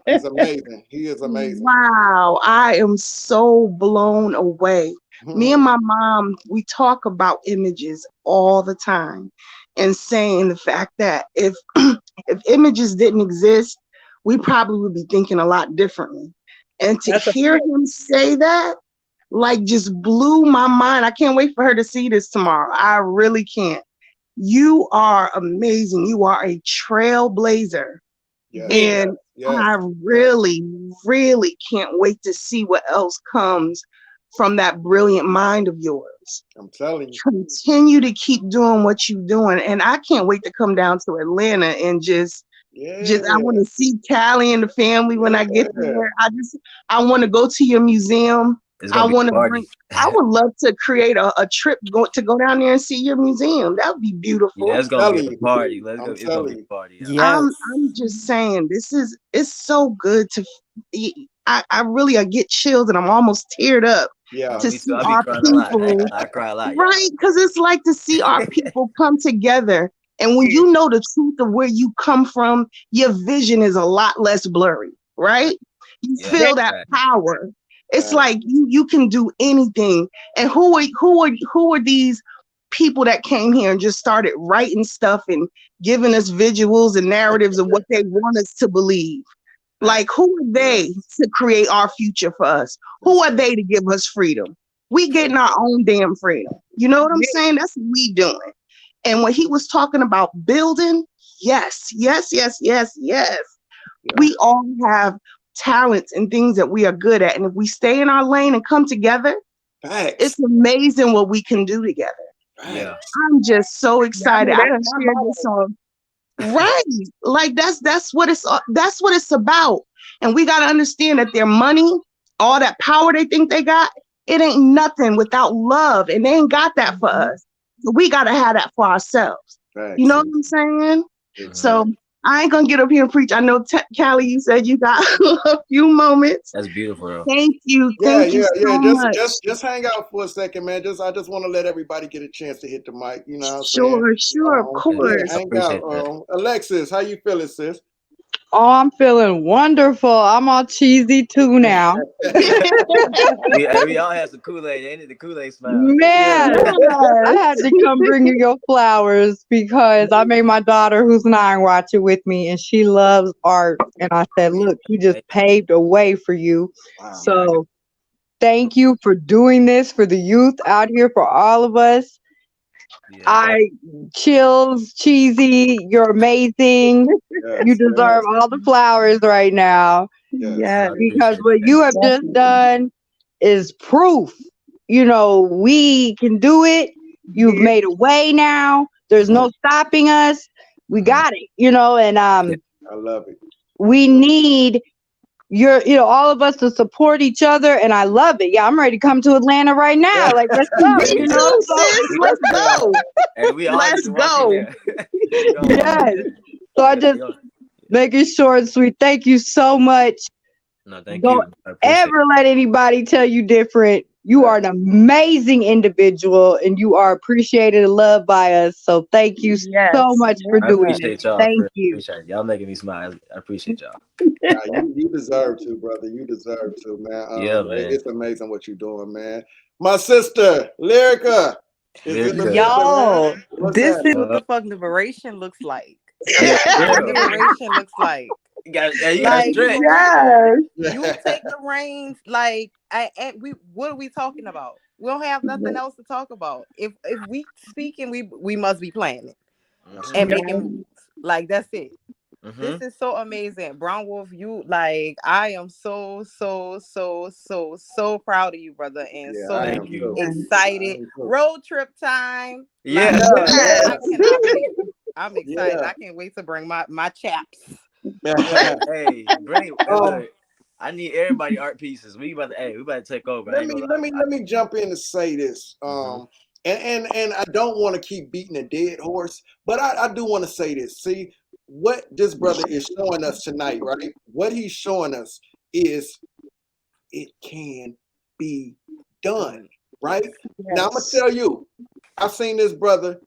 D: He's amazing. He is amazing.
J: Wow, I am so blown away. Me and my mom, we talk about images all the time and saying the fact that if images didn't exist, we probably would be thinking a lot differently. And to hear him say that, like, just blew my mind. I can't wait for her to see this tomorrow. I really can't. You are amazing. You are a trailblazer. And I really, really can't wait to see what else comes from that brilliant mind of yours.
D: I'm telling you.
J: Continue to keep doing what you're doing. And I can't wait to come down to Atlanta and just I want to see Callie and the family when I get there. I want to go to your museum. I would love to create a trip to go down there and see your museum. That would be beautiful.
C: Yeah, it's gonna be a party. It's gonna be a party.
J: Yeah. I'm just saying, it's so good to. I get chills and I'm almost teared up to see our people.
C: I cry a lot.
J: Right, because it's like to see our people come together. And when you know the truth of where you come from, your vision is a lot less blurry, right? You feel that power. It's like you can do anything. And who are these people that came here and just started writing stuff and giving us visuals and narratives of what they want us to believe? Like, who are they to create our future for us? Who are they to give us freedom? We getting our own damn freedom. You know what I'm saying? That's what we doing. And when he was talking about building, yes. We all have talents and things that we are good at. And if we stay in our lane and come together, it's amazing what we can do together.
C: Yeah.
J: I'm just so excited. I can share this song. Right. Like that's what it's about. And we got to understand that their money, all that power they think they got, it ain't nothing without love. And they ain't got that for us. So we got to have that for ourselves.
D: Right.
J: You know what I'm saying? Mm-hmm. So I ain't gonna get up here and preach. I know, Callie, you said you got a few moments.
C: That's beautiful, though.
J: Thank you. Thank you so much.
D: Just hang out for a second, man. I just want to let everybody get a chance to hit the mic. You know what I'm saying?
J: Sure, of course.
D: Hang out. Alexis, how you feeling, sis?
K: Oh, I'm feeling wonderful. I'm all cheesy too now.
C: we all have some Kool-Aid. Ain't it the Kool-Aid smile?
K: Man, I had to come bring you your flowers because I made my daughter, who's 9, watch it with me, and she loves art. And I said, look, you just paved a way for you. Wow. So thank you for doing this for the youth out here, for all of us.
C: Yeah,
K: Chills, Cheesy, you're amazing. You deserve all the flowers right now.
J: Yes.
K: Because what you have just done is proof. We can do it. You've made a way now. There's no stopping us. We got it, and
D: I love it.
K: we need all of us to support each other, and I love it. Yeah, I'm ready to come to Atlanta right now. Like, let's go.
J: Me too, sis. Let's go.
C: And we all
J: Let's
C: need to walk in
J: go.
C: there.
K: Yes. So I just make it short and sweet. Thank you so much.
C: No, thank
K: Don't
C: you. I appreciate
K: ever let anybody tell you different. You are an amazing individual, and you are appreciated and loved by us. So thank you so much for
C: I
K: doing
C: appreciate
K: it.
C: y'all.
K: Thank you.
C: Appreciate it. Y'all making me smile. I appreciate y'all.
D: You deserve to, brother. You deserve to, man.
C: Yeah, man.
D: It's amazing what you're doing, man. My sister, Lyrica, is in the building,
L: Y'all,
D: man. What's
L: this is
D: happening?
L: what the fuck liberation looks like.
C: Yeah,
L: What liberation looks like.
C: you got
L: Like,
C: stretch.
L: you take the reins. Like, what are we talking about? We don't have nothing else to talk about. If we speaking, we must be planning and making moves. Like, that's it. This is so amazing. Brown Wolf, I am so proud of you, brother, and so excited. Road trip time.
C: Yeah.
L: I cannot wait. I'm excited. I can't wait to bring my chaps.
C: Hey, bring look, I need everybody art pieces. We about to take over.
D: Let me jump in and say this. And I don't want to keep beating a dead horse, but I do want to say this. See, what this brother is showing us tonight, right? What he's showing us is it can be done, right? Now I'm gonna tell you, I've seen this brother.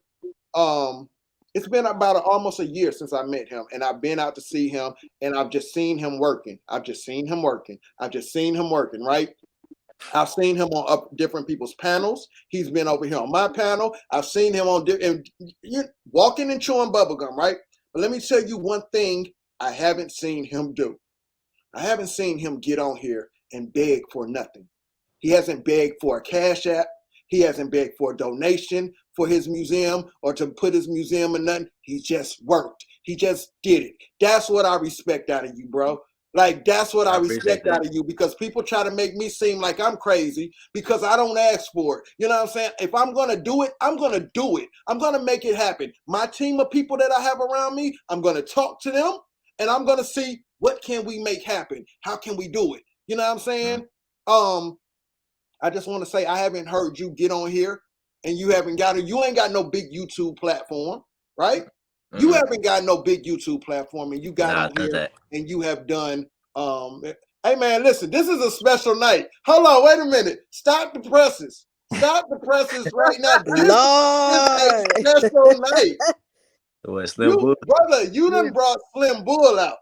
D: It's been about almost a year since I met him, and I've been out to see him, and I've just seen him working. Right? I've seen him on different people's panels. He's been over here on my panel. I've seen him on walking and chewing bubblegum, right? But let me tell you one thing I haven't seen him do. I haven't seen him get on here and beg for nothing. He hasn't begged for a cash app. He hasn't begged for a donation for his museum or to put his museum in nothing. He just worked. He just did it. That's what I respect out of you, bro. Like, that's what I respect out of you, because people try to make me seem like I'm crazy because I don't ask for it. You know what I'm saying? If I'm going to do it, I'm going to do it. I'm going to make it happen. My team of people that I have around me, I'm going to talk to them, and I'm going to see what can we make happen? How can we do it? You know what I'm saying? I just want to say I haven't heard you get on here, and you ain't got no big YouTube platform, right? You haven't got no big YouTube platform, and you got on here and you have done. Hey man, listen, this is a special night. Hold on, wait a minute. Stop the presses. Stop the presses right now. This is a special night. Brother, you done brought Slim Bull out.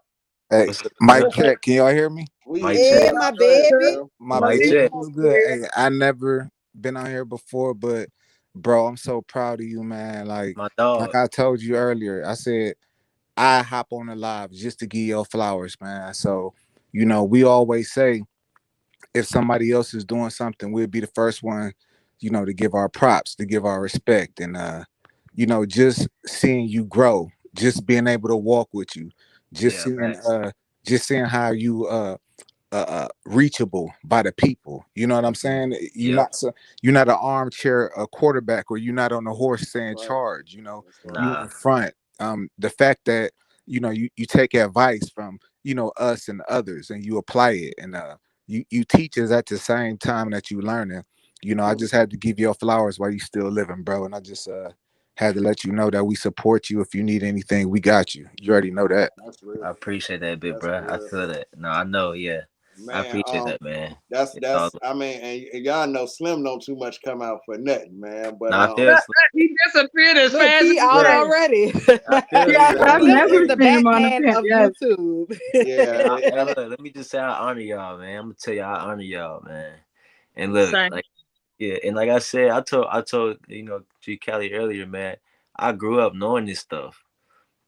M: Hey, mic check. Can y'all hear me?
L: Hey, my baby.
M: My baby was good. Hey, I never been on here before, but bro, I'm so proud of you, man. Like I told you earlier, I said I hop on the live just to give your flowers, man. So, we always say if somebody else is doing something, we'll be the first one, to give our props, to give our respect. And just seeing you grow, just being able to walk with you, just seeing how you reachable by the people. You know what I'm saying? You're not an armchair quarterback, or you're not on the horse saying charge. You in front. The fact that you take advice from us and others, and you apply it, and you teach us at the same time that you learning. I just had to give you flowers while you still living, bro, and I just had to let you know that we support you. If you need anything, we got you. You already know that.
C: I appreciate that, big bro. I feel that. No, I know. Yeah.
D: Man,
C: I appreciate that, man.
D: That's I mean, and y'all know Slim don't too much come out for nothing, man. But
I: he disappeared as fast as
L: he out already.
K: I've never
L: the
K: seen him on the
L: Batman of YouTube.
C: Hey, look, let me just say I honor y'all, man. I'm gonna tell y'all I honor y'all, man. And look, and like I said, I told G Cali earlier, man. I grew up knowing this stuff,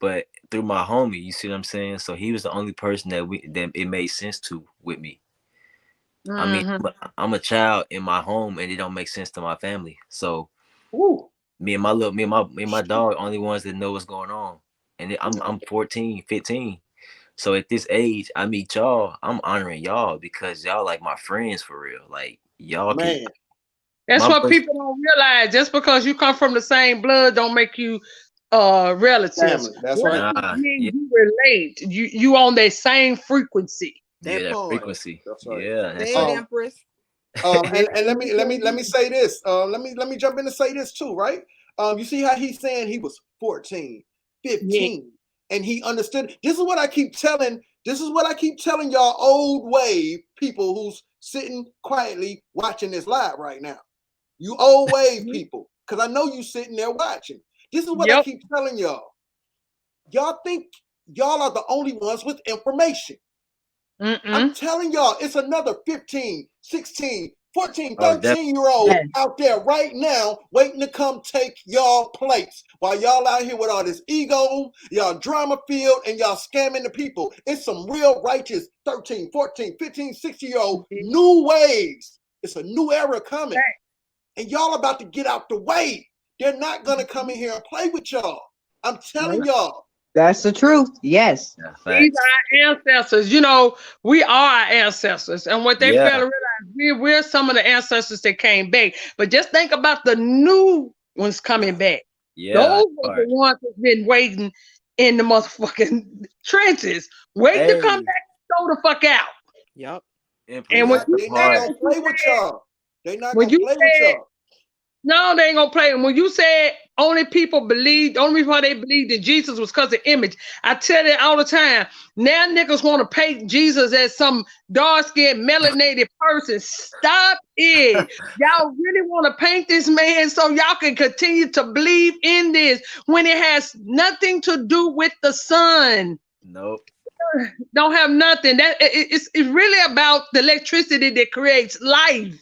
C: but through my homie, you see what I'm saying? So he was the only person that it made sense to with me. I mean,
I: Mm-hmm.
C: I'm a child in my home, and it don't make sense to my family. So
I: Ooh.
C: me and my dog, only ones that know what's going on. And I'm 14, 15. So at this age, I meet y'all. I'm honoring y'all because y'all like my friends for real. Like y'all can.
D: Man,
I: That's
C: My
I: what
C: voice,
I: people don't realize. Just because you come from the same blood don't make you relatives.
D: family. That's right.
I: Relatives
C: nah,
I: mean
C: yeah,
I: you relate. You on that same frequency.
C: yeah,
L: That
C: that
L: part.
C: frequency.
D: That's right.
C: Yeah, that
L: Say it,
C: shit.
D: Um,
L: Empress.
D: and let me say this. Let me jump in and say this too, right? You see how he's saying he was 14,
I: Yeah.
D: 15, and he understood. This is what I keep telling. This is what I keep telling y'all old wave people who's sitting quietly watching this live right now. You old wave people, because I know you sitting there watching. This is what I
I: Yep.
D: keep telling y'all. Y'all think y'all are the only ones with information. I'm
I: Mm-mm.
D: telling y'all, it's another 15, 16, 14,
C: Oh, that
D: 13-year-old
K: Yes.
D: out there right now waiting to come take y'all place. While y'all out here with all this ego, y'all drama field, and y'all scamming the people. It's some real righteous 13, 14, 15, 16-year-old new waves. It's a new era coming. And y'all about to get out the way. They're not going to come in here and play with y'all. I'm telling y'all.
K: That's the truth. Yes.
C: yeah,
I: These
C: facts.
I: are our ancestors. You know, we are our ancestors. And what they fail
C: Yeah,
I: to realize, we're some of the ancestors that came back. But just think about the new ones coming back.
C: yeah.
I: Those
C: That
I: are the
C: part.
I: ones that's been waiting in the motherfucking trenches, waiting to come
C: Hey,
I: back and go the fuck out.
L: Yep.
C: Empress,
I: And when
C: that's the
I: you
D: They
I: said
D: not
C: part.
D: going to
I: what you
D: play with
I: said,
D: y'all. They not
I: when
D: going to
I: you
D: play with
I: said
D: y'all.
I: no, they ain't gonna play. And when you said only people believed, only reason why they believed in Jesus was because of image. I tell it all the time. Now niggas want to paint Jesus as some dark-skinned, melanated person. Stop it. Y'all really want to paint this man so y'all can continue to believe in this when it has nothing to do with the sun.
C: Nope.
I: Don't have nothing. It's really about the electricity that creates life.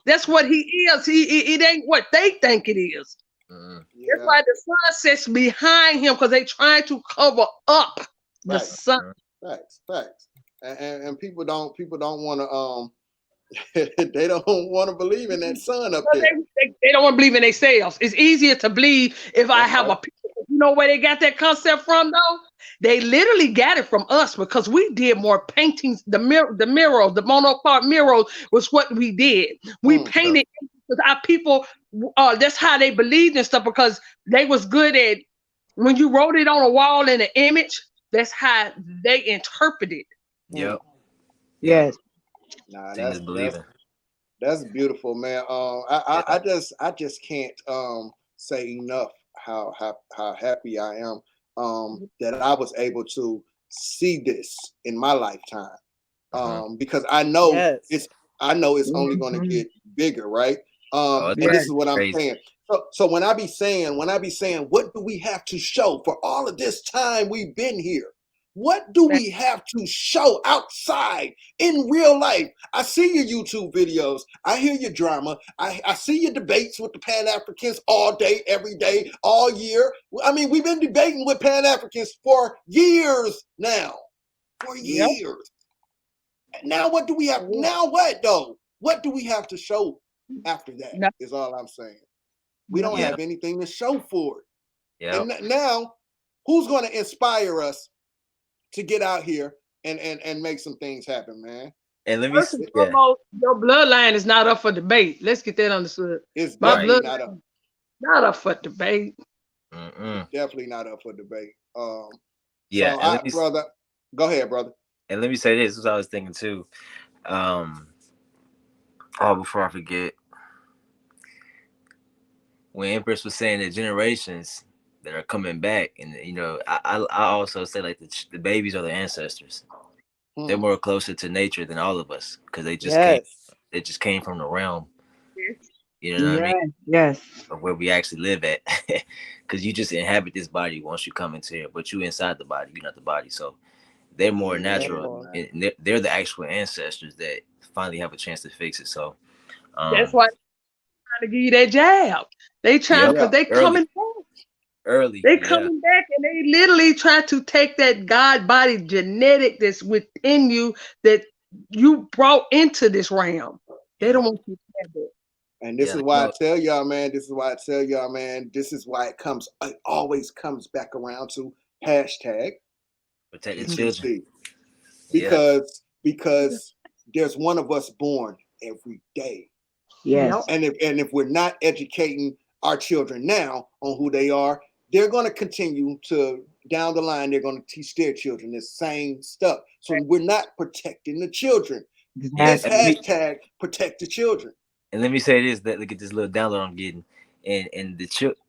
I: That's what he is. It ain't what they think it is.
C: Mm.
I: That's
D: Yeah.
I: why the sun sits behind him because they trying to cover up the
D: Facts.
I: sun.
D: Facts. And people don't want to they don't want to believe in that sun up
I: Because
D: there.
I: they don't want to believe in themselves. It's easier to believe if I
D: That's
I: have
D: right.
I: a picture. You know where they got that concept from, though? They literally got it from us because we did more paintings. The murals, the monochrome murals was what we did. We painted because our people. That's how they believed and stuff because they was good at when you wrote it on a wall in an image. That's how they interpreted.
C: Yep. Yeah.
K: Yes.
D: Nah,
C: Seeing is believing.
D: that's beautiful, man.
C: Yeah.
D: I just can't say enough how happy I am that I was able to see this in my lifetime. Because I know
L: Yes.
D: it's only going to
K: Mhm.
D: get bigger, right?
C: Oh, it's
D: And
C: about to
D: this
K: Yes.
D: is
C: get
D: what I'm
C: crazy.
D: saying. So when I be saying, what do we have to show for all of this time we've been here? What do we have to show outside in real life? I see your YouTube videos. I hear your drama. I see your debates with the Pan Africans all day, every day, all year. I mean, we've been debating with Pan Africans for years now. For
I: Yep.
D: years. Now what do we have? Now what though? What do we have to show after that?
I: No.
D: Is all I'm saying. We don't
C: Yeah.
D: have anything to show for it.
C: Yep.
D: And now, who's going to inspire us to get out here and make some things happen, man?
C: And let me.
I: First and
C: Yeah.
I: foremost, your bloodline is not up for debate. Let's get that understood.
D: It's
I: My
C: Right.
D: definitely not up.
I: bloodline not up for debate.
D: It's definitely not up for debate.
C: Yeah.
D: So
C: And let me.
D: brother, go ahead, brother.
C: And let me say this. This is what I was thinking too. Um. Oh, before I forget, when Empress was saying the generations that are coming back, and I also say like the babies are the ancestors. They're more closer to nature than all of us because they just came.
L: Yes.
C: They just came from the realm. You know what I mean?
K: Yes. Yes.
C: Of where we actually live at, because you just inhabit this body once you come into here, but you inside the body. You're not the body, so they're more
L: That
C: natural,
L: part.
C: and they're the actual ancestors that finally have a chance to fix it. So,
I: That's why they're trying to give you that jab. They trying
C: yep,
I: because they
C: early,
I: coming back.
C: early,
I: They
C: yeah,
I: coming back and they literally try to take that God body genetic that's within you that you brought into this realm. They don't want you to have that.
D: And this is why I tell y'all, man. This is why I tell y'all, man. This is why it always comes back around to hashtag
C: protect the children.
D: Because there's one of us born every day.
K: Yes.
D: And if we're not educating our children now on who they are, they're going to continue to down the line. They're going to teach their children the same stuff. So we're not protecting the children. This hashtag protect the children.
C: And let me say this: that look at this little download I'm getting, and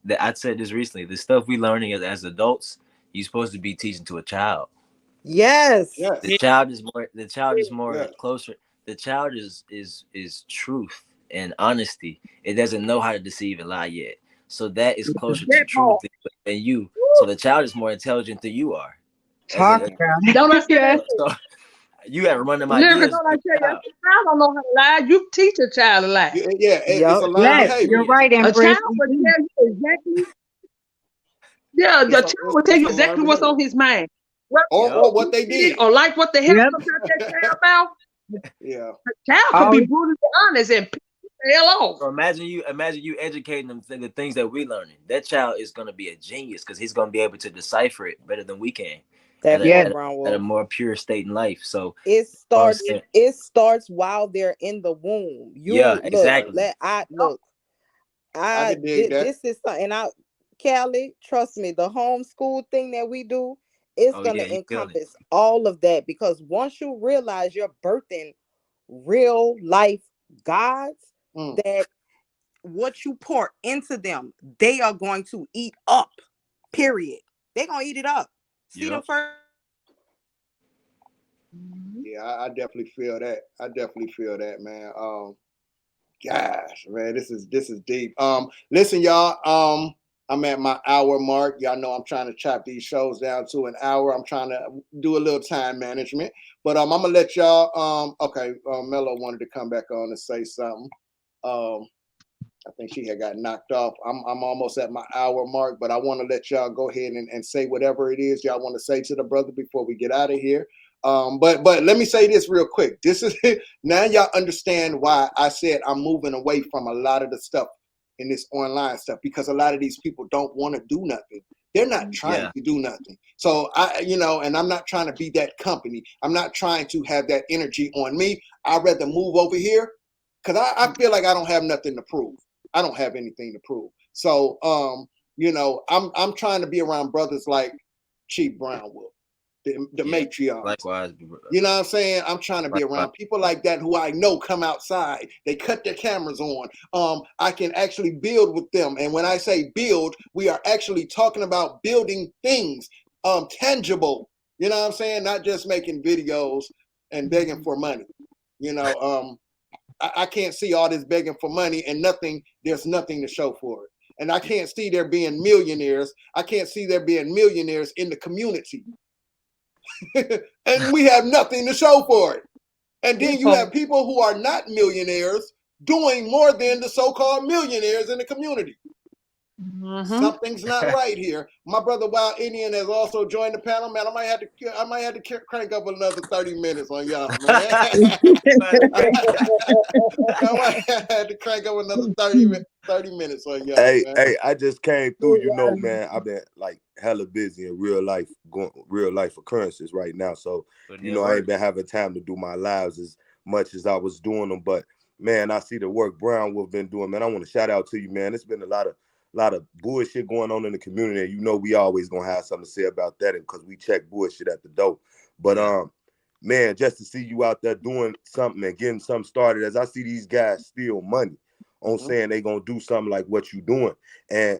C: that I said this recently. The stuff we learning as adults, you're supposed to be teaching to a child.
L: Yes.
C: The child is more. The child is more closer. The child is truth and honesty. It doesn't know how to deceive and lie yet. So that is closer to truth than you. So the child is more intelligent than you are.
K: Talk about it.
I: Don't I say that?
C: So you got to run them
I: Lyrica,
C: ideas.
I: don't I tell you, a child don't know how to lie. You teach a child to lie.
D: It's a learned behavior.
K: You're right,
I: A
K: Empress.
I: child will tell you exactly. Yeah, the child will tell you exactly what's on his mind.
D: Or what they did.
I: Or like what the hell comes out that child about.
D: Yeah.
I: A child could be brutally honest and piss the hell off.
C: So imagine you educating them the things that we learning. That child is going to be a genius because he's going to be able to decipher it better than we can. At a more pure state in life. So
L: it starts while they're in the womb.
C: Exactly.
L: This is something. Callie, trust me, the homeschool thing that we do is going to encompass all of that, because once you realize you're birthing real life gods, that what you pour into them, they are going to eat up. Period. They're going to eat it up. See them first.
D: Yeah, I definitely feel that. Man. Gosh, man, this is deep. Listen, y'all. I'm at my hour mark. Y'all know I'm trying to chop these shows down to an hour. I'm trying to do a little time management. But I'm gonna let y'all. Okay, Mello wanted to come back on and say something. I think she had got knocked off. I'm almost at my hour mark, but I want to let y'all go ahead and say whatever it is y'all want to say to the brother before we get out of here. But let me say this real quick. This is now y'all understand why I said I'm moving away from a lot of the stuff in this online stuff, because a lot of these people don't want to do nothing. They're not trying to do nothing. So and I'm not trying to be that company. I'm not trying to have that energy on me. I'd rather move over here because I feel like I don't have nothing to prove. I don't have anything to prove. So I'm trying to be around brothers like Chief Brownwolf, the matriarchs.
C: Likewise.
D: You know what I'm saying? I'm trying to be around people like that who I know come outside. They cut their cameras on. I can actually build with them. And when I say build, we are actually talking about building things, tangible. You know what I'm saying? Not just making videos and begging for money. I can't see all this begging for money and there's nothing to show for it. And I can't see there being millionaires. I can't see there being millionaires in the community. And we have nothing to show for it. And then you have people who are not millionaires doing more than the so-called millionaires in the community. Something's not right here. My brother Wild Indian has also joined the panel. Man, I might have to crank up another 30 minutes on y'all, man. I might have to crank up another 30 minutes on y'all.
N: Hey,
D: man.
N: hey, I just came through, man. I've been like hella busy in real life occurrences right now. So, I ain't been having time to do my lives as much as I was doing them. But man, I see the work Brownwolf been doing, man. I want to shout out to you, man. It's been a lot of bullshit going on in the community. We always gonna have something to say about that, because we check bullshit at the door. But man, just to see you out there doing something and getting something started, as I see these guys steal money on saying they gonna do something like what you doing. And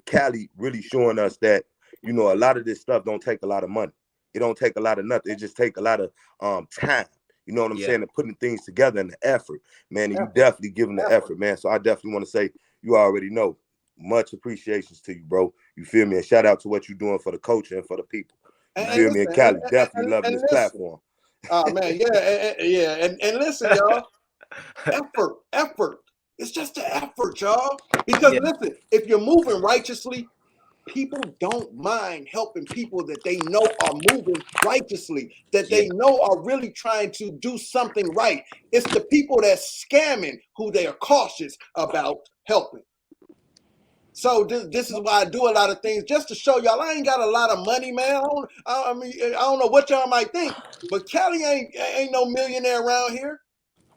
N: Cali really showing us that a lot of this stuff don't take a lot of money. It don't take a lot of nothing. It just take a lot of time. You know what I'm saying? And putting things together and the effort, man. And you definitely giving the effort, man. So I definitely want to say, you already know, much appreciations to you, bro. You feel me? And shout out to what you're doing for the culture and for the people. You feel me? And Cali definitely loving this platform.
D: Oh man, yeah. And listen, y'all, effort. It's just the effort, y'all. Because listen, if you're moving righteously, people don't mind helping people that they know are moving righteously, that they know are really trying to do something right. It's the people that's scamming who they are cautious about helping. So this is why I do a lot of things, just to show y'all I ain't got a lot of money, man. I don't know what y'all might think, but Cali ain't no millionaire around here.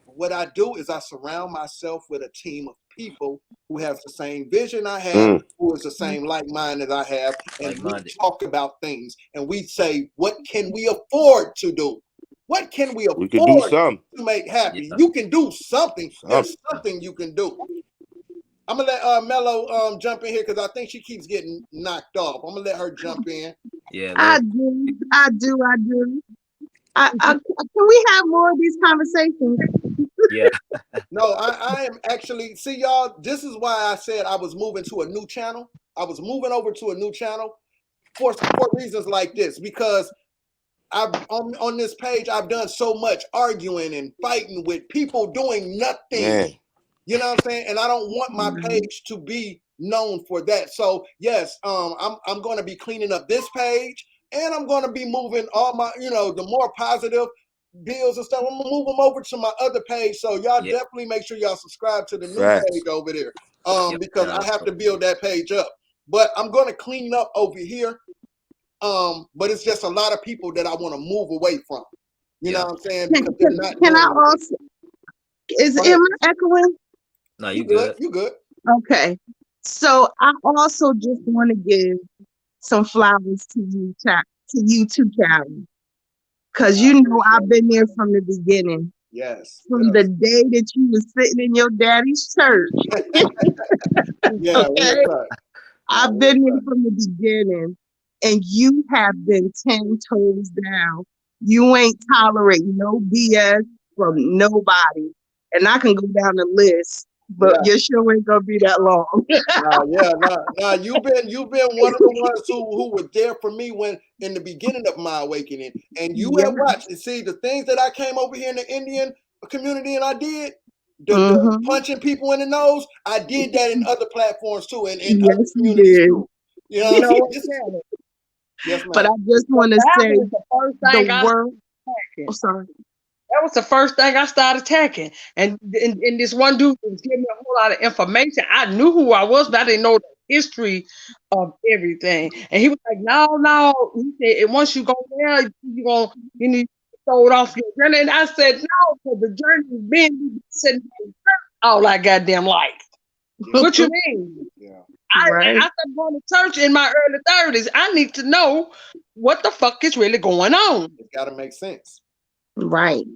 D: What I do is I surround myself with a team of people who have the same vision I have, who is the same like mind that I have, and we talk about things and we say, what can we afford to do? What can we
N: We could do
D: afford
N: something.
D: to make happy? You can do something. There's something you can do. I'm gonna let Mello jump in here because I think she keeps getting knocked off. I'm gonna let her jump in.
C: Yeah,
J: I do. Can we have more of these conversations?
C: Yeah.
D: No, I am actually, see y'all, this is why I said I was moving to a new channel. I was moving over to a new channel for reasons like this, because I've on this page I've done so much arguing and fighting with people doing nothing.
N: Man.
D: You know what I'm saying? And I don't want my page to be known for that. So yes, I'm going to be cleaning up this page, and I'm going to be moving all my, the more positive bills and stuff. I'm gonna move them over to my other page. So y'all definitely make sure y'all subscribe to the new page over there, because I have to build that page up. But I'm going to clean up over here. But it's just a lot of people that I want to move away from. You know what I'm saying? Because they're not
J: Can I
D: doing
J: also? Am I echoing?
C: No, you good.
D: You good.
J: Okay. So I also just want to give some flowers to you too, Callie. Because I've been there from the beginning.
D: Yes.
J: From the day that you was sitting in your daddy's church.
D: Yeah.
J: Okay. I've been there from the beginning, and you have been 10 toes down. You ain't tolerating no BS from nobody. And I can go down the list, but your show ain't gonna be that long.
D: You've been one of the ones who were there for me when in the beginning of my awakening, and you have watched and see the things that I came over here in the Indian community and I did. The punching people in the nose, I did that in other platforms too, and in other communities too. You know, yes, ma'am.
J: But I just want to say
I: the first thing that was the first thing I started attacking. And this one dude was giving me a whole lot of information. I knew who I was, but I didn't know the history of everything. And he was like, no. He said, and once you go there, you need to throw it off your journey. And I said, no, because the journey has been sitting all I goddamn life. What you mean? I started going to church in my early 30s. I need to know what the fuck is really going on.
D: It's got to make sense.
J: Right.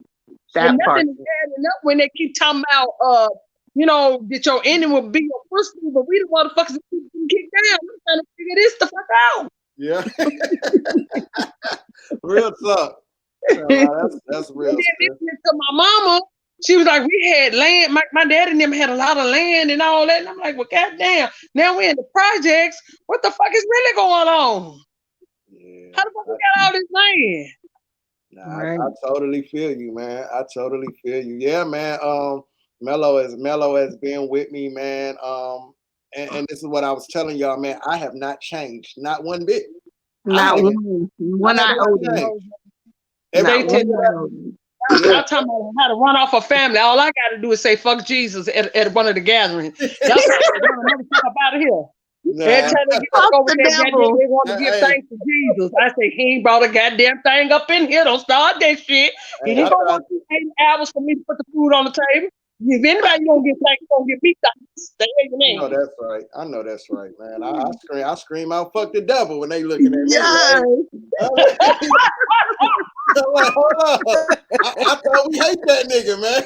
I: That part. Nothing is adding up when they keep talking about, that your ending will be your first move, but we the motherfuckers that keep getting kicked down. We're trying to figure this the fuck out.
D: Yeah. Real talk. That's real.
I: And then to my mama, she was like, we had land. My dad and them had a lot of land and all that. And I'm like, well, goddamn. Now we're in the projects. What the fuck is really going on? Yeah. How the fuck we got all this land?
D: I totally feel you, man. I totally feel you. Yeah, man. Mello has been with me, man. And this is what I was telling y'all, man. I have not changed, not one bit.
J: Not one iota.
I: Y'all talking about how to run off a family. All I got to do is say "fuck Jesus" at one of the gatherings. Y'all run up out of here. Every time they get over there, they want to give thanks to Jesus. I say he ain't brought a goddamn thing up in here. Don't start that shit. He didn't go on 8 hours for me to put the food on the table. If anybody gonna get thanks, gonna get beat up.
D: I know that's right, man. I scream out "fuck the devil" when they looking at me. Yes. I'm like, hold on. I thought we hate that nigga, man.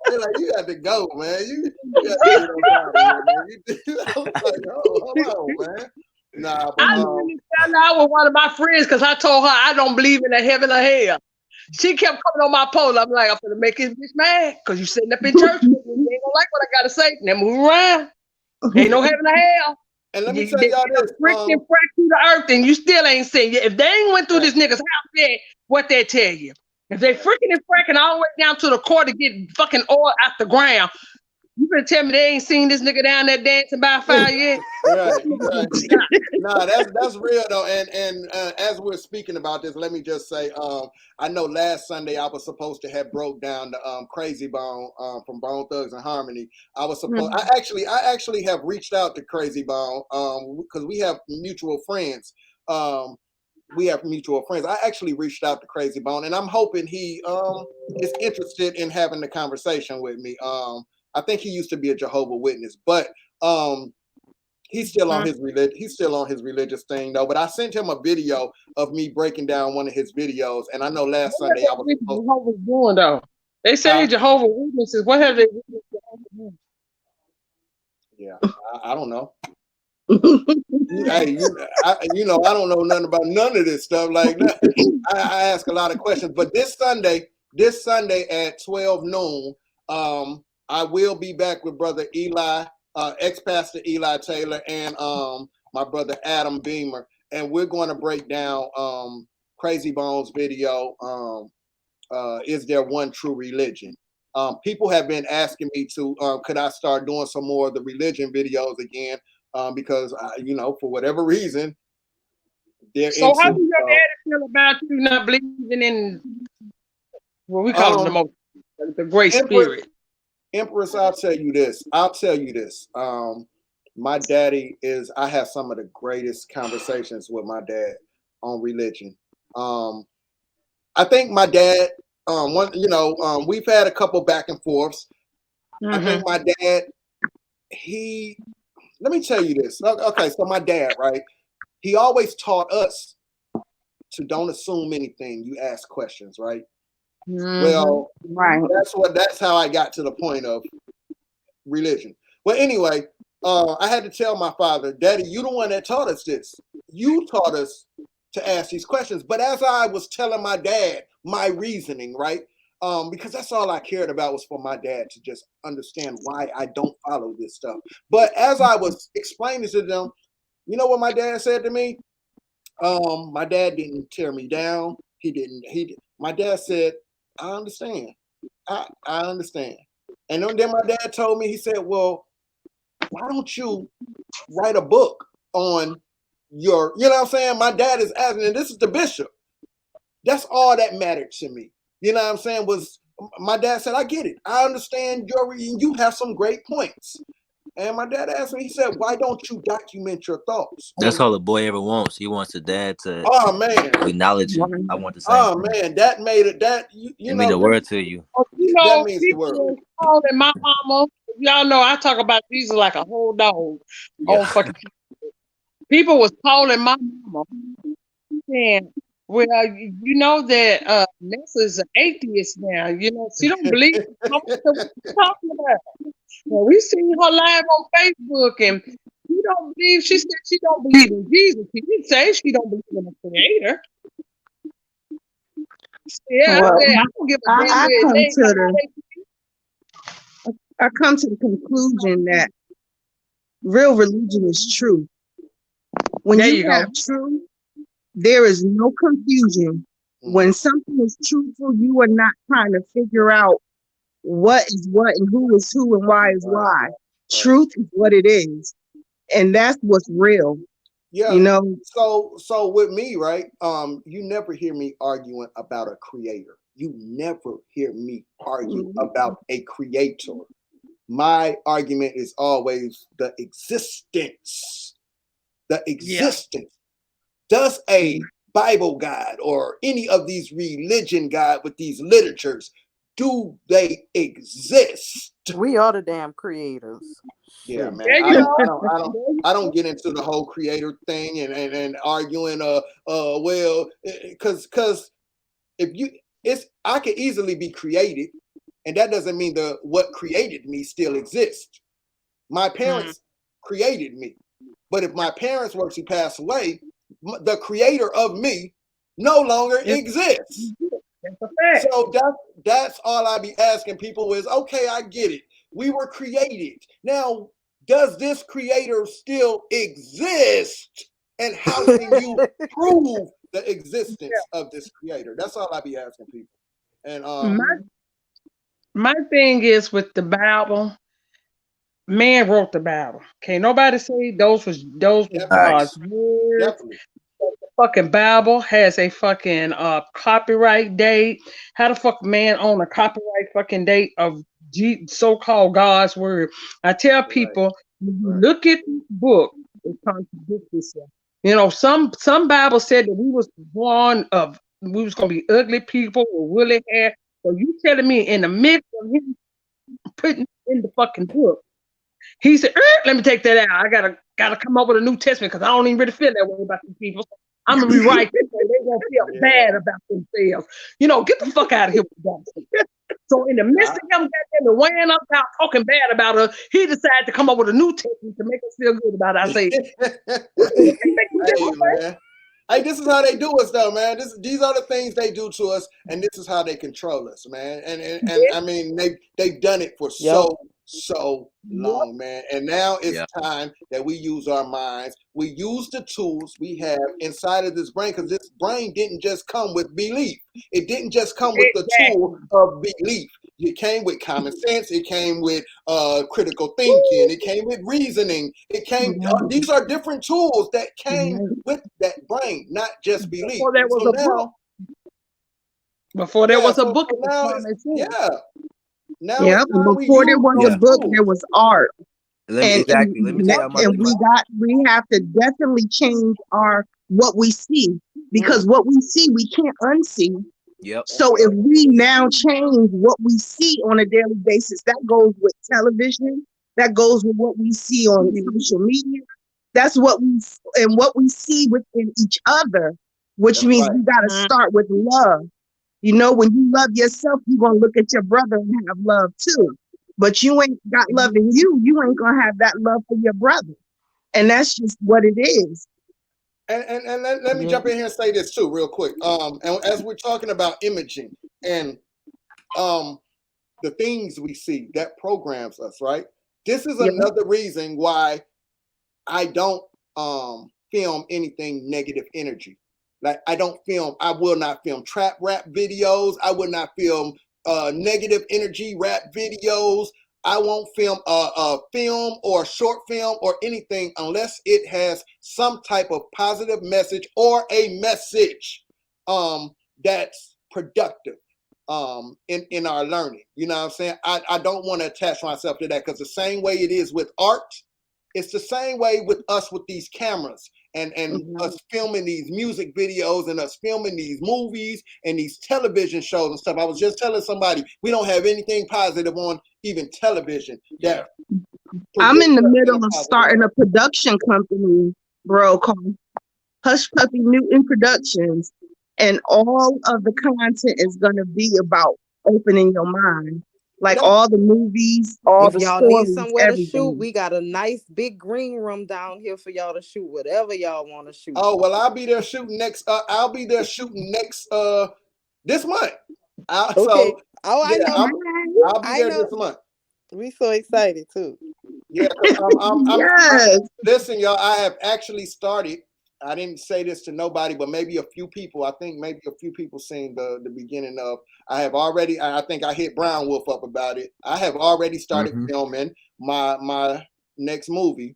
D: They're like, you got to go, man. You got to get on out of here, man. I was like, hold on, man. Nah, but
I: I really fell out with one of my friends because I told her I don't believe in a heaven or hell. She kept coming on my pole. I'm like, I'm gonna make this bitch mad because you sitting up in church. You ain't gonna like what I gotta say. Now move around. Ain't no heaven or hell.
D: And let me tell y'all this.
I: Freaking frack through the earth and you still ain't seen it. If they ain't went through this nigga's house yet, what they tell you? If they freaking and fracking all the way down to the core to get fucking oil out the ground, You better tell me they ain't seen this nigga down there dancing by fire yet.
D: Right. Nah, that's real though. And as we're speaking about this, let me just say, I know last Sunday I was supposed to have broke down the Crazy Bone from Bone Thugs and Harmony. I was supposed. I actually have reached out to Crazy Bone because we have mutual friends. I actually reached out to Crazy Bone, and I'm hoping he is interested in having the conversation with me. I think he used to be a Jehovah's Witness, but he's still on his religious thing though. But I sent him a video of me breaking down one of his videos, and I know last Sunday I was supposed
I: Jehovah's doing though. They say Jehovah's Witnesses. What have they done?
D: Yeah, I don't know. Hey, I don't know nothing about none of this stuff. Like I ask a lot of questions, but this Sunday at 12 noon, I will be back with Brother Eli, ex-pastor Eli Taylor, and my brother Adam Beamer, and we're going to break down Crazy Bones' video. Is there one true religion? People have been asking me to, could I start doing some more of the religion videos again? Because for whatever reason, they're
I: so how do your dad feel about you not believing in what we call the great spirit?
D: Empress, I'll tell you this. My daddy I have some of the greatest conversations with my dad on religion. I think my dad, we've had a couple back and forths. I think my dad, let me tell you this. Okay, so my dad, right? He always taught us to don't assume anything. You ask questions, right? Well,
J: right.
D: That's how I got to the point of religion. Well, anyway, I had to tell my father, Daddy, you the one that taught us this. You taught us to ask these questions. But as I was telling my dad my reasoning, right? Because that's all I cared about was for my dad to just understand why I don't follow this stuff. But as I was explaining to them, you know what my dad said to me? My dad didn't tear me down. My dad said, I understand. I understand. And then my dad told me, he said, well, why don't you write a book on your, you know what I'm saying? My dad is asking, and this is the bishop. That's all that mattered to me. You know what I'm saying? Was my dad said, I get it. I understand you have some great points. And my dad asked me, he said, why don't you document your thoughts?
C: That's all a boy ever wants. He wants a dad to acknowledge him. I want the same thing.
D: Man, that made it,
C: it mean the word to you.
D: That means the word.
I: Calling my mama, y'all know I talk about Jesus like a whole dog. On fucking people was calling my mama saying, well, you know that Nessa is an atheist now. You know, she don't believe. What you talking about? Well, we seen her live on Facebook, and she don't believe. She said she don't believe in Jesus. She didn't say she don't believe in the Creator. Yeah,
J: well,
I: I don't give a damn.
J: I come to the conclusion that real religion is true. When you have truth, there is no confusion. When something is truthful, you are not trying to figure out what is what and who is who and why is why. Truth is what it is. And that's what's real.
D: Yeah.
J: You know?
D: So with me, right? You never hear me arguing about a creator. You never hear me argue about a creator. My argument is always the existence. The existence. Does a Bible guide or any of these religion guide with these literatures, do they exist?
L: We are the damn creators.
D: Yeah, man. I don't get into the whole creator thing and arguing. Well, because I could easily be created, and that doesn't mean what created me still exists. My parents created me, but if my parents were to pass away, the creator of me no longer exists. So that's all I be asking people is, okay, I get it. We were created. Now, does this creator still exist? And how can you prove the existence of this creator? That's all I be asking people. And
I: my thing is with the Bible, Man wrote the Bible. Can't nobody say those was God's words.
D: Definitely.
I: The fucking Bible has a fucking copyright date. How the fuck man own a copyright fucking date of so-called God's word? I tell people, when you look at this book, it contradicts itself. You know, some Bible said that we was gonna be ugly people with woolly hair. So you telling me in the midst of him putting in the fucking book, he said, "Let me take that out. I gotta come up with a New Testament because I don't even really feel that way about these people. So I'm gonna rewrite this way. They won't feel bad about themselves. You know, get the fuck out of here with that." So in the midst of him getting weighing up out talking bad about us, he decided to come up with a New Testament to make us feel good about ourselves.
D: Hey, man. Hey, this is how they do us, though, man. These are the things they do to us, and this is how they control us, man. And I mean, they've done it for so long, man. And now it's time that we use our minds. We use the tools we have inside of this brain, because this brain didn't just come with belief. It didn't just come with the tool of belief. It came with common sense. It came with critical thinking. It came with reasoning. It came. These are different tools that came with that brain, not just belief.
I: Before there was a book. Before there was a book.
D: Now Now
J: yeah, before there was a book, there was art.
C: Let me tell you,
J: we have to definitely change what we see, because what we see we can't unsee.
C: Yep.
J: So if we now change what we see on a daily basis, that goes with television, that goes with what we see on social media. That's what we see within each other, which means we got to start with love. You know, when you love yourself, you're going to look at your brother and have love too. But you ain't got love in you. You ain't going to have that love for your brother. And that's just what it is.
D: And let me jump in here and say this too, real quick. And as we're talking about imaging and the things we see that programs us, right? This is another reason why I don't film anything negative energy. Like I will not film trap rap videos. I will not film negative energy rap videos. I won't film a film or a short film or anything unless it has some type of positive message or a message that's productive in our learning. You know what I'm saying? I don't want to attach myself to that, because the same way it is with art, it's the same way with us with these cameras and us filming these music videos and us filming these movies and these television shows and stuff. I was just telling somebody we don't have anything positive on even television.
J: I'm in the middle of starting a production company, bro, called Hush Puppy Newton Productions. And all of the content is going to be about opening your mind. Like all the movies, all the
L: y'all
J: stories,
L: need somewhere
J: everything.
L: to shoot, we got a nice big green room down here for y'all to shoot whatever y'all want to shoot.
D: Oh well, I'll be there shooting next. I'll be there shooting next this month.
L: I
D: know.
L: I'll
D: be there this month.
L: We so excited too.
D: Yeah, listen, y'all. I have actually started. I didn't say this to nobody, but maybe a few people. I think maybe a few people seen the beginning of. I have already. I think I hit Brownwolf up about it. I have already started filming my next movie,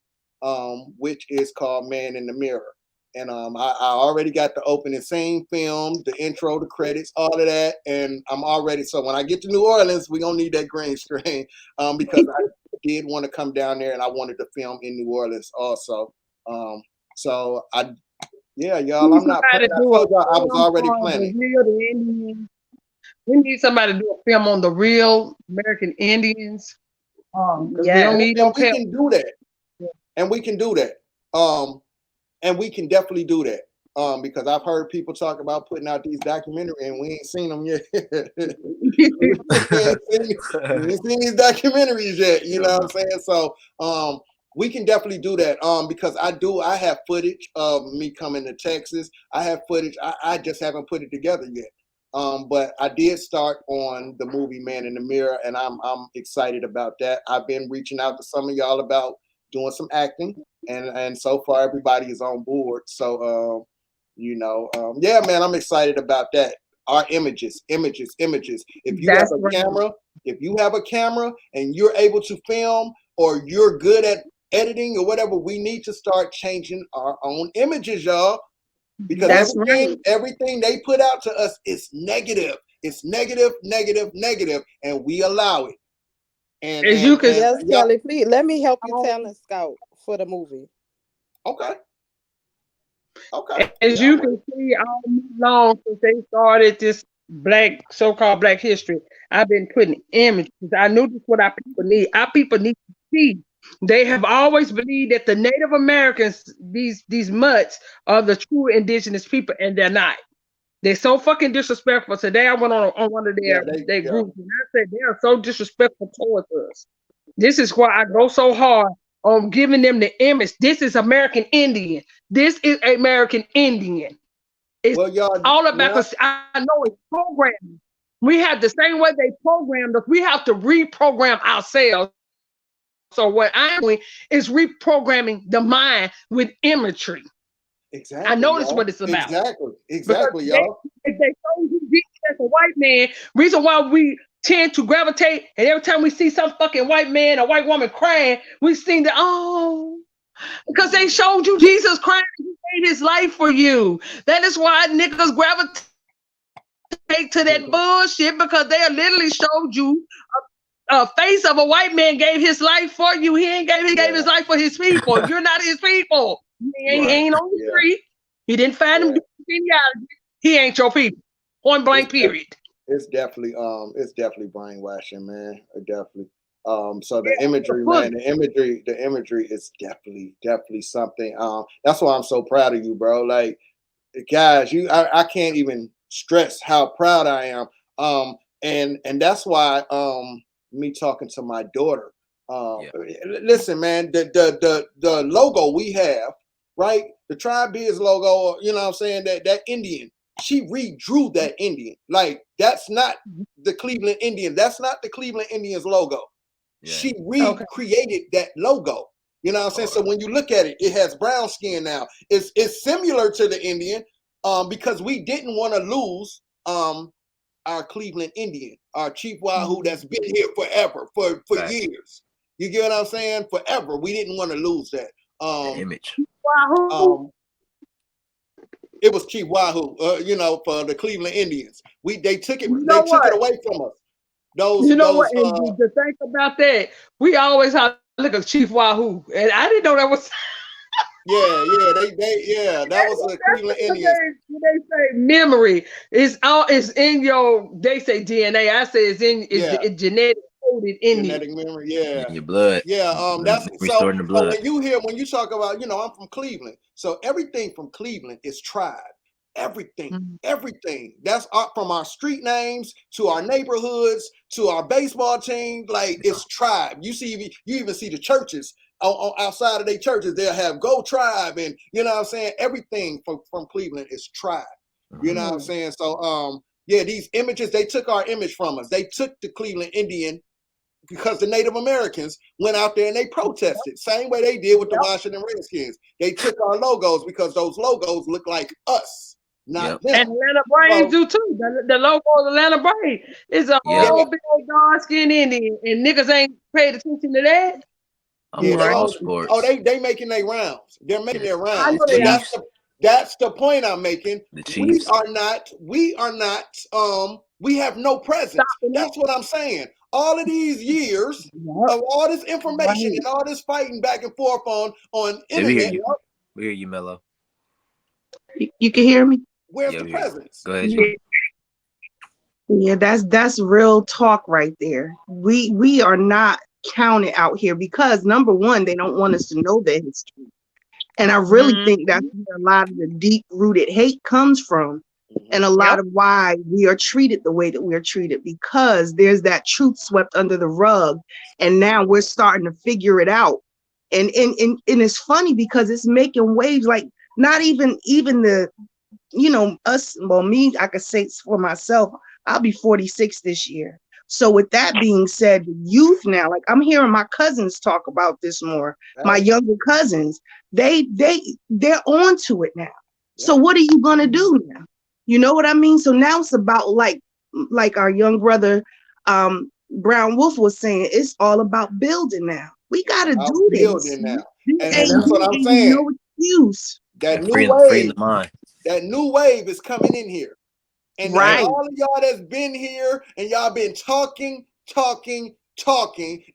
D: which is called Man in the Mirror, and I already got the opening scene filmed, the intro, the credits, all of that, and I'm already. So when I get to New Orleans, we're gonna need that green screen, because I did want to come down there and I wanted to film in New Orleans also. So y'all, I'm not. I told y'all I was already planning.
I: We need somebody to do a film on the real American Indians. We don't need no
D: we can do that, and we can do that. And we can definitely do that. Because I've heard people talk about putting out these documentaries and we ain't seen them yet. we ain't seen these documentaries yet. You know what I'm saying? So we can definitely do that. Because I have footage of me coming to Texas. I have footage. I just haven't put it together yet. But I did start on the movie Man in the Mirror, and I'm excited about that. I've been reaching out to some of y'all about doing some acting, and so far everybody is on board. So yeah, man, I'm excited about that. our images. If you have
I: That's
D: a
I: right.
D: camera and you're able to film, or you're good at editing or whatever, we need to start changing our own images, y'all. Because
I: That's right.
D: everything they put out to us is negative. It's negative, and we allow it. And
I: As you can
L: yes,
D: yeah.
L: Kelly, please let me help you talent scout for the movie.
D: Okay.
I: As you can see, all long since they started this so-called Black history, I've been putting images. I knew this is what our people need. Our people need to see. They have always believed that the Native Americans, these mutts, are the true indigenous people, and they're not. They're so fucking disrespectful. Today I went on one of their groups, and I said they are so disrespectful towards us. This is why I go so hard on giving them the image. This is American Indian. This is American Indian. It's all about, because I know it's programming. We have the same way they programmed us. We have to reprogram ourselves. So what I'm doing is reprogramming the mind with imagery.
D: Exactly.
I: I know that's what it's about.
D: Exactly, y'all.
I: If they told you Jesus as a white man, reason why we tend to gravitate, and every time we see some fucking white man or white woman crying, we seem to, because they showed you Jesus crying. He gave his life for you. That is why niggas gravitate to that bullshit, because they literally showed you a face of a white man gave his life for you. He gave his life for his people. You're not his people. He ain't on the street. He didn't find him doing genealogy. He ain't your people. Point blank, period.
D: It's definitely brainwashing, man. Definitely. So the imagery, man, the imagery is definitely something. That's why I'm so proud of you, bro. Like, guys, I can't even stress how proud I am. And that's why me talking to my daughter. Listen, man, the logo we have, right? The Tribe Biz logo, you know what I'm saying? That Indian, she redrew that Indian. Like, that's not the Cleveland Indian. That's not the Cleveland Indians logo. Yeah. She recreated that logo. You know what I'm saying? So when you look at it, it has brown skin now. It's similar to the Indian, because we didn't want to lose our Cleveland Indian, our Chief Wahoo that's been here forever, for years. You get what I'm saying? Forever. We didn't want to lose that.
C: Image.
D: It was Chief Wahoo, for the Cleveland Indians. They took it it away from us.
I: And to think about that, we always have to look at Chief Wahoo, and I didn't know that was.
D: That was the Cleveland Indians.
I: When they say memory, it's in your. They say DNA. I say it's genetic coded in
D: genetic memory. Yeah,
C: in your blood.
D: That's
C: restoring the blood.
D: So when you talk about, I'm from Cleveland, so everything from Cleveland is tribe. Everything. That's from our street names to our neighborhoods to our baseball team. Like, it's tribe. You even see the churches. Outside of their churches, they'll have Go Tribe, and you know what I'm saying? Everything from Cleveland is tribe. You know what I'm saying? So these images, they took our image from us. They took the Cleveland Indian because the Native Americans went out there and they protested. Same way they did with the Washington Redskins. They took our logos because those logos look like us, not them.
I: And Atlanta Braves do too. The logo of Atlanta Braves is a whole big old dark-skinned Indian, and niggas ain't paid attention to that.
D: They making their rounds. They're making their rounds. That's the point I'm making. We are not. We have no presence. That's what I'm saying. All of these years of all this information and all this fighting back and forth on internet.
C: We hear you, Mello.
J: You can hear me?
D: Where's the presence?
C: Go ahead.
J: Yeah, that's real talk right there. We are not counted out here because, number one, they don't want us to know their history. And I really think that's where a lot of the deep-rooted hate comes from. And a lot of why we are treated the way that we are treated, because there's that truth swept under the rug. And now we're starting to figure it out. And it's funny because it's making waves, like not even the, us, well, me, I could say for myself, I'll be 46 this year. So with that being said, the youth now, like I'm hearing my cousins talk about this more. My younger cousins, they're on to it now. So what are you gonna do now? You know what I mean? So now it's about like our young brother Brown Wolf was saying, it's all about building now. We gotta do this.
D: Building now.
J: This
D: And
J: ain't
D: that's what I'm saying.
J: no excuse.
D: That new
C: freeing
D: wave,
C: the mind.
D: that new wave is coming in here. And
J: Right.
D: all of y'all that's been here and y'all been talking,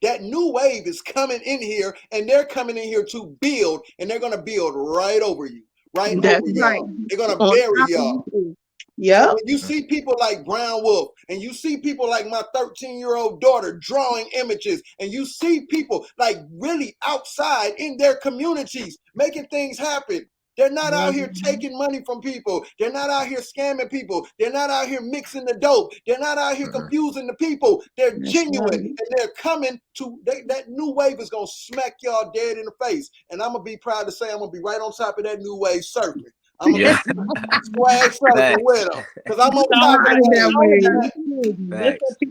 D: that new wave is coming in here, and they're coming in here to build, and they're gonna build right over you, right
J: That's
D: over
J: right.
D: y'all. They're gonna
J: On
D: bury
J: top of
D: y'all.
J: you.
D: So
J: Yep.
D: when you see people like Brown Wolf, and you see people like my 13-year-old daughter drawing images, and you see people like really outside in their communities making things happen. They're not out here taking money from people. They're not out here scamming people. They're not out here mixing the dope. They're not out here confusing the people. They're genuine, and they're coming to that new wave is gonna smack y'all dead in the face. And I'm gonna be proud to say I'm gonna be right on top of that new wave surfing. I'm gonna be swag surfing with them because I'm on top of
J: that wave.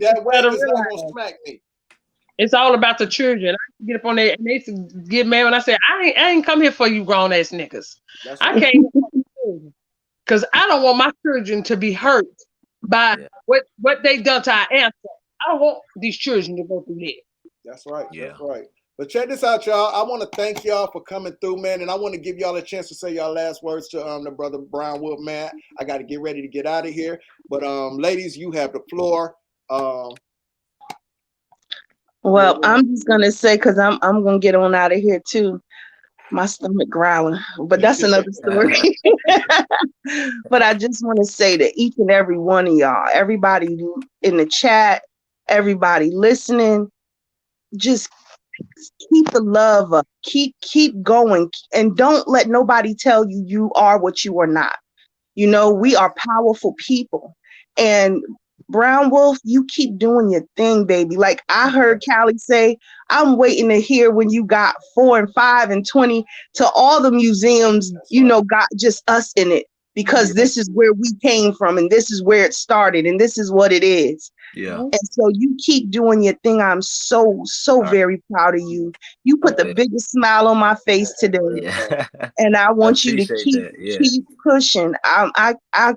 D: that wave is not gonna smack me.
I: It's all about the children. I get up on there and they used to get mad when I say, I ain't come here for you grown ass niggas.
D: That's
I: I
D: right.
I: came because I don't want my children to be hurt by what they done to our ancestors. I don't want these children to go through that.
D: That's right. That's right. But check this out, y'all. I want to thank y'all for coming through, man, and I want to give y'all a chance to say y'all last words to the brother Brown Wolf, man. I got to get ready to get out of here, but ladies, you have the floor.
J: Well, I'm just gonna say, because I'm gonna get on out of here too. My stomach growling, but that's another story. But I just want to say to each and every one of y'all, everybody in the chat, everybody listening, just keep the love up, keep going, and don't let nobody tell you you are what you are not. You know, we are powerful people, and Brown Wolf, you keep doing your thing, baby. Like I heard Callie say, I'm waiting to hear when you got 4 and 5 and 20 to all the museums, you know, got just us in it, because this is where we came from, and this is where it started, and this is what it is.
C: Yeah.
J: And so you keep doing your thing. I'm so very proud of you. You put the biggest smile on my face today.
C: Yeah.
J: And I want you to
C: appreciate
J: keep
C: that.
J: keep pushing. I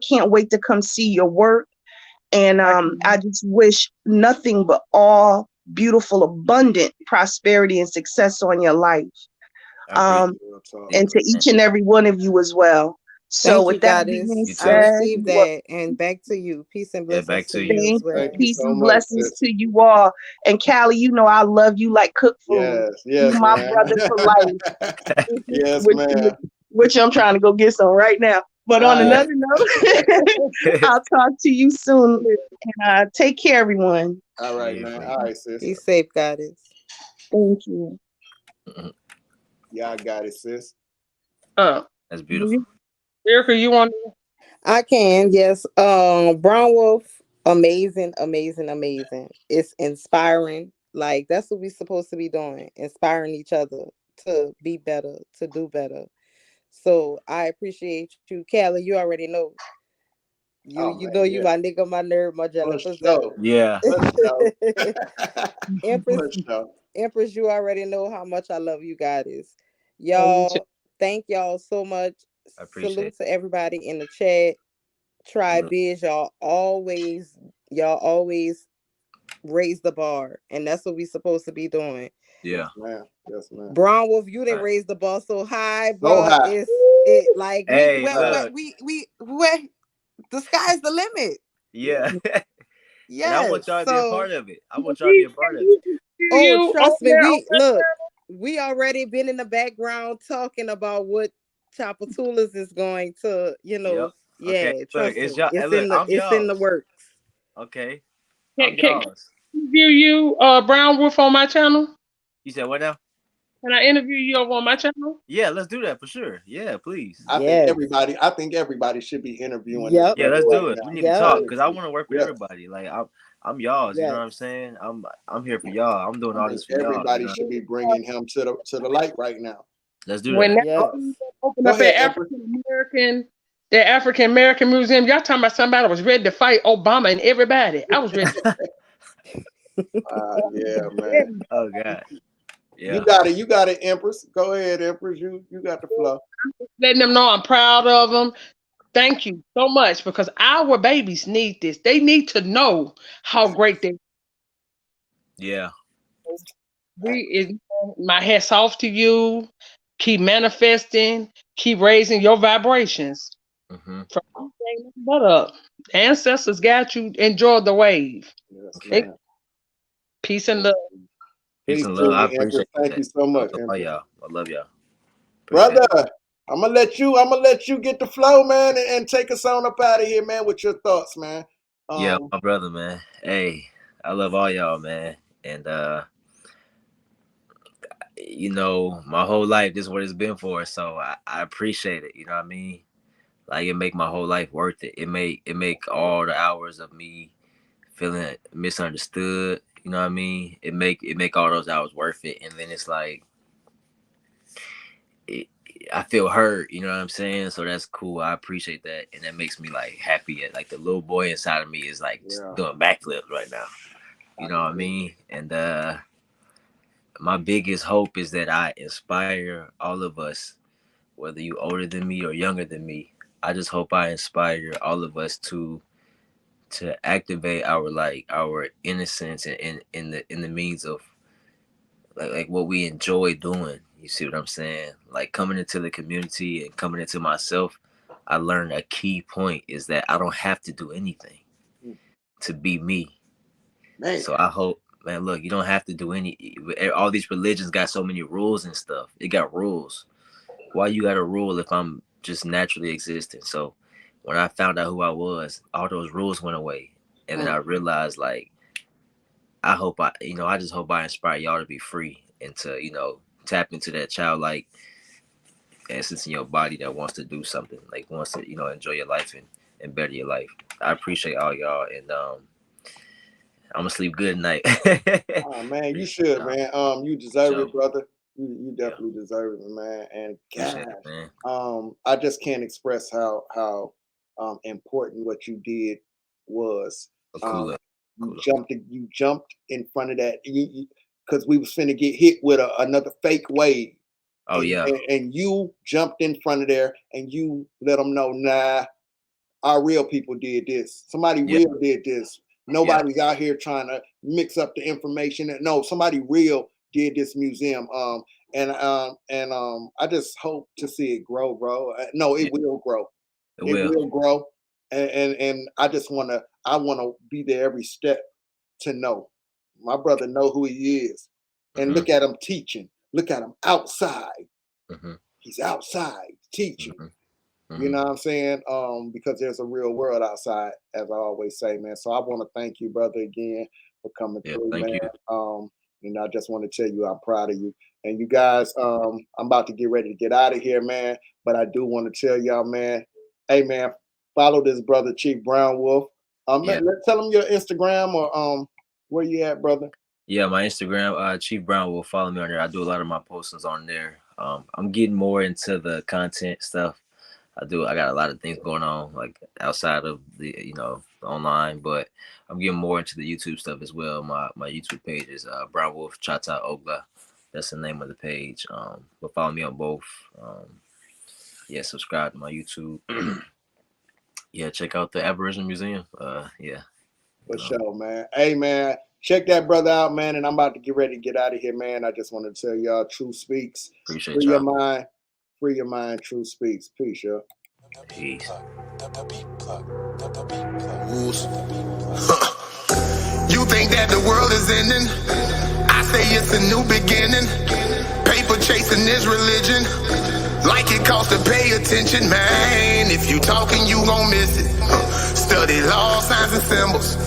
J: can't wait to come see your work. And I just wish nothing but all beautiful, abundant prosperity and success on your life. And to each and every one of you as well. So
L: Thank
J: with
L: you,
J: that
L: Goddess.
J: being
L: I
J: said,
L: received that. And back to you. Peace and blessings
C: back
L: to
C: to
L: you as
J: thank
L: well.
J: you. Peace and blessings to you all. And Callie, you know I love you like cook food.
D: Yes,
J: you my
D: man.
J: brother for life.
D: Yes, man.
J: Which I'm trying to go get some right now. But on another note, I'll talk to you soon. And take care, everyone.
D: All right, man. All right, sis.
L: Be safe, Goddess.
J: Thank you.
D: Yeah, I got it, sis.
C: That's beautiful.
I: Erica, you want to?
L: I can, yes. Brown Wolf, amazing. It's inspiring. Like that's what we're supposed to be doing, inspiring each other to be better, to do better. So I appreciate you, Callie. You already know. You know you my nigga, my nerd, my jelly preserve.
C: Yeah.
L: Empress, you already know how much I love you guys. Y'all, thank y'all so much. Salute to everybody in the chat. Try biz. Y'all always raise the bar, and that's what we supposed to be doing.
C: Yeah.
D: Yes, man.
L: Brown Wolf, you didn't raise the bar so high, but it's like
C: hey,
L: we the sky's the limit.
C: Yeah.
L: Yes.
C: And I want y'all to be a part of it.
L: Oh, trust me. We already been in the background talking about what Chopper Tools is going to, trust me. It's in the works.
C: Okay.
I: Can interview you, Brown Wolf, on my channel?
C: You said what now?
I: Can I interview you over on my channel?
C: Yeah, let's do that for sure. Yeah, please.
D: I think everybody should be interviewing.
C: Yeah, let's do it. We need to talk because I want to work with everybody. Like I'm y'all's. You know what I'm saying? I'm here for y'all. I'm doing all this for y'all.
D: Everybody should be bringing him to the light right now.
C: Let's do that.
I: When open up that African American Museum, y'all talking about somebody was ready to fight Obama and everybody. I was ready.
D: Yeah, man.
C: Oh God. Yeah.
D: You got it, Empress. Go ahead, Empress. You got the flow.
I: Letting them know I'm proud of them. Thank you so much because our babies need this. They need to know how great they.
C: Yeah.
I: My hat's off to you. Keep manifesting. Keep raising your vibrations.
C: Mm-hmm.
I: From but up. Ancestors got you. Enjoy the wave.
D: Yes,
I: Peace and love.
C: Peace and love. I appreciate
D: Thank
C: that.
D: you so much,
C: I love y'all. I love y'all.
D: Brother, I'm gonna let you get the flow, man, and take us on up out of here, man, with your thoughts, man.
C: Yeah, my brother, man. Hey, I love all y'all, man. And you know, my whole life, this is what it's been for. So I appreciate it. You know what I mean? Like it make my whole life worth it. It make all the hours of me feeling misunderstood. You know what I mean? It make all those hours worth it. And then it's like I feel hurt, you know what I'm saying? So that's cool. I appreciate that. And that makes me like happy. Like the little boy inside of me is like doing backflips right now. You know what I mean? And my biggest hope is that I inspire all of us, whether you older than me or younger than me. I just hope I inspire all of us to activate our innocence and in the means of like what we enjoy doing. You see what I'm saying? Like coming into the community and coming into myself, I learned a key point is that I don't have to do anything to be me. Man. So I hope, man, look, you don't have to do all these religions got so many rules and stuff. It got rules. Why you got a rule if I'm just naturally existing? So when I found out who I was, all those rules went away. And then I realized like, I just hope I inspire y'all to be free and to, tap into that childlike essence in your body that wants to do something, like wants to, enjoy your life and better your life. I appreciate all y'all, and I'm gonna sleep good tonight.
D: Oh man, you should, man. You deserve it, brother. You definitely deserve it, man. And gosh, I just can't express how important what you did was. You jumped in front of that because we was finna get hit with another fake wave.
C: Oh yeah.
D: And you jumped in front of there and you let them know, nah, our real people did this. Somebody real did this. Nobody's out here trying to mix up the information. No, somebody real did this museum. And I just hope to see it grow, bro. No, it will grow. It will grow. And I want to be there every step to know. My brother know who he is. And look at him teaching. Look at him outside. He's outside teaching. You know what I'm saying? Because there's a real world outside, as I always say, man. So I want to thank you, brother, again for coming through, man. And I just want to tell you I'm proud of you. And you guys, I'm about to get ready to get out of here, man. But I do want to tell y'all, man, hey, man, follow this brother, Chief Brownwolf. Tell him your Instagram or where you at, brother.
C: Yeah, my Instagram, Chief Brownwolf. Follow me on there. I do a lot of my postings on there. I'm getting more into the content stuff. I got a lot of things going on, like outside of the, online, but I'm getting more into the YouTube stuff as well. My YouTube page is Brownwolf Chata Ogla. That's the name of the page. But follow me on both. Subscribe to my YouTube. Check out the Aboriginal Museum.
D: For sure, man. Hey, man, check that brother out, man. And I'm about to get ready to get out of here, man. I just want to tell y'all, Truth Speaks.
C: Appreciate
D: Free
C: y'all.
D: your mind. Free your mind. Truth Speaks. Peace, y'all.
C: Peace.
B: You think that the world is ending? I say it's a new beginning. Paper chasing is religion. Like it costs to pay attention, man. If you talking, you gon' miss it. Study law, signs, and symbols.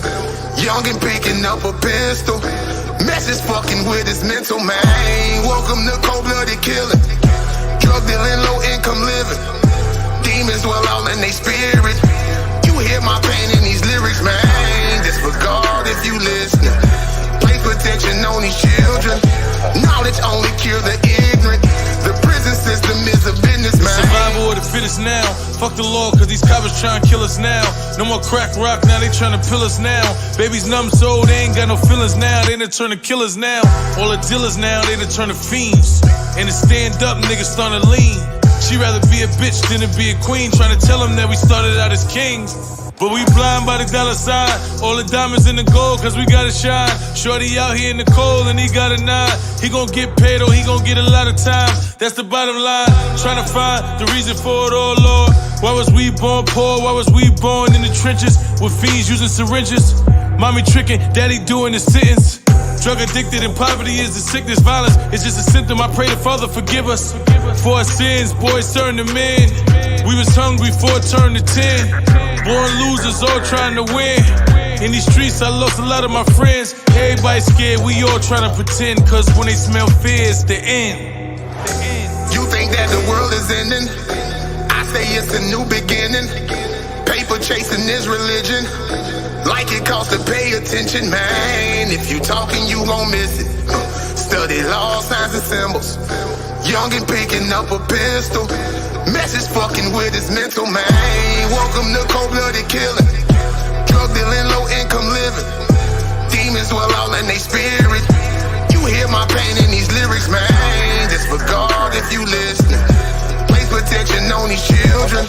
B: Young and picking up a pistol. Message fucking with his mental, man. Welcome to cold-blooded killing. Drug dealing, low income living. Demons dwell all in they spirit. You hear my pain in these lyrics, man. Disregard if you listening. Place protection on these children. Knowledge only cure the ignorant. The prison system is a business, man.
O: Survival of the fittest now. Fuck the law, cause these cops trying to kill us now. No more crack rock, now they trying to pill us now. Babies numb so they ain't got no feelings now. They done turn to killers now. All the dealers now, they done turn to fiends. And the stand up niggas starting to lean. She'd rather be a bitch than to be a queen. Trying to tell them that we started out as kings. But we blind by the dollar sign. All the diamonds in the gold, cause we gotta shine. Shorty out here in the cold and he got a 9. He gon' get paid or he gon' get a lot of time. That's the bottom line. Trying to find the reason for it all, Lord. Why was we born poor? Why was we born in the trenches with fiends using syringes? Mommy tricking, daddy doing the sentence. Drug addicted and poverty is the sickness. Violence is just a symptom. I pray the Father forgive us for our sins. Boys turn to men. We was hungry for it turned to 10. Born losers, all trying to win. In these streets, I lost a lot of my friends. Everybody scared, we all trying to pretend. Cause when they smell fear, it's the end.
P: You think that the world is ending? I say it's a new beginning. Paper chasing is religion. Like it costs to pay attention, man. If you talking, you gon' miss it. Study law, signs and symbols. Young and picking up a pistol. Message fucking with his mental, man. Welcome to cold-blooded killing. Drug dealing, low income living. Demons dwell all in they spirit. You hear my pain in these lyrics, man. This for God if you listening. Place protection on these children.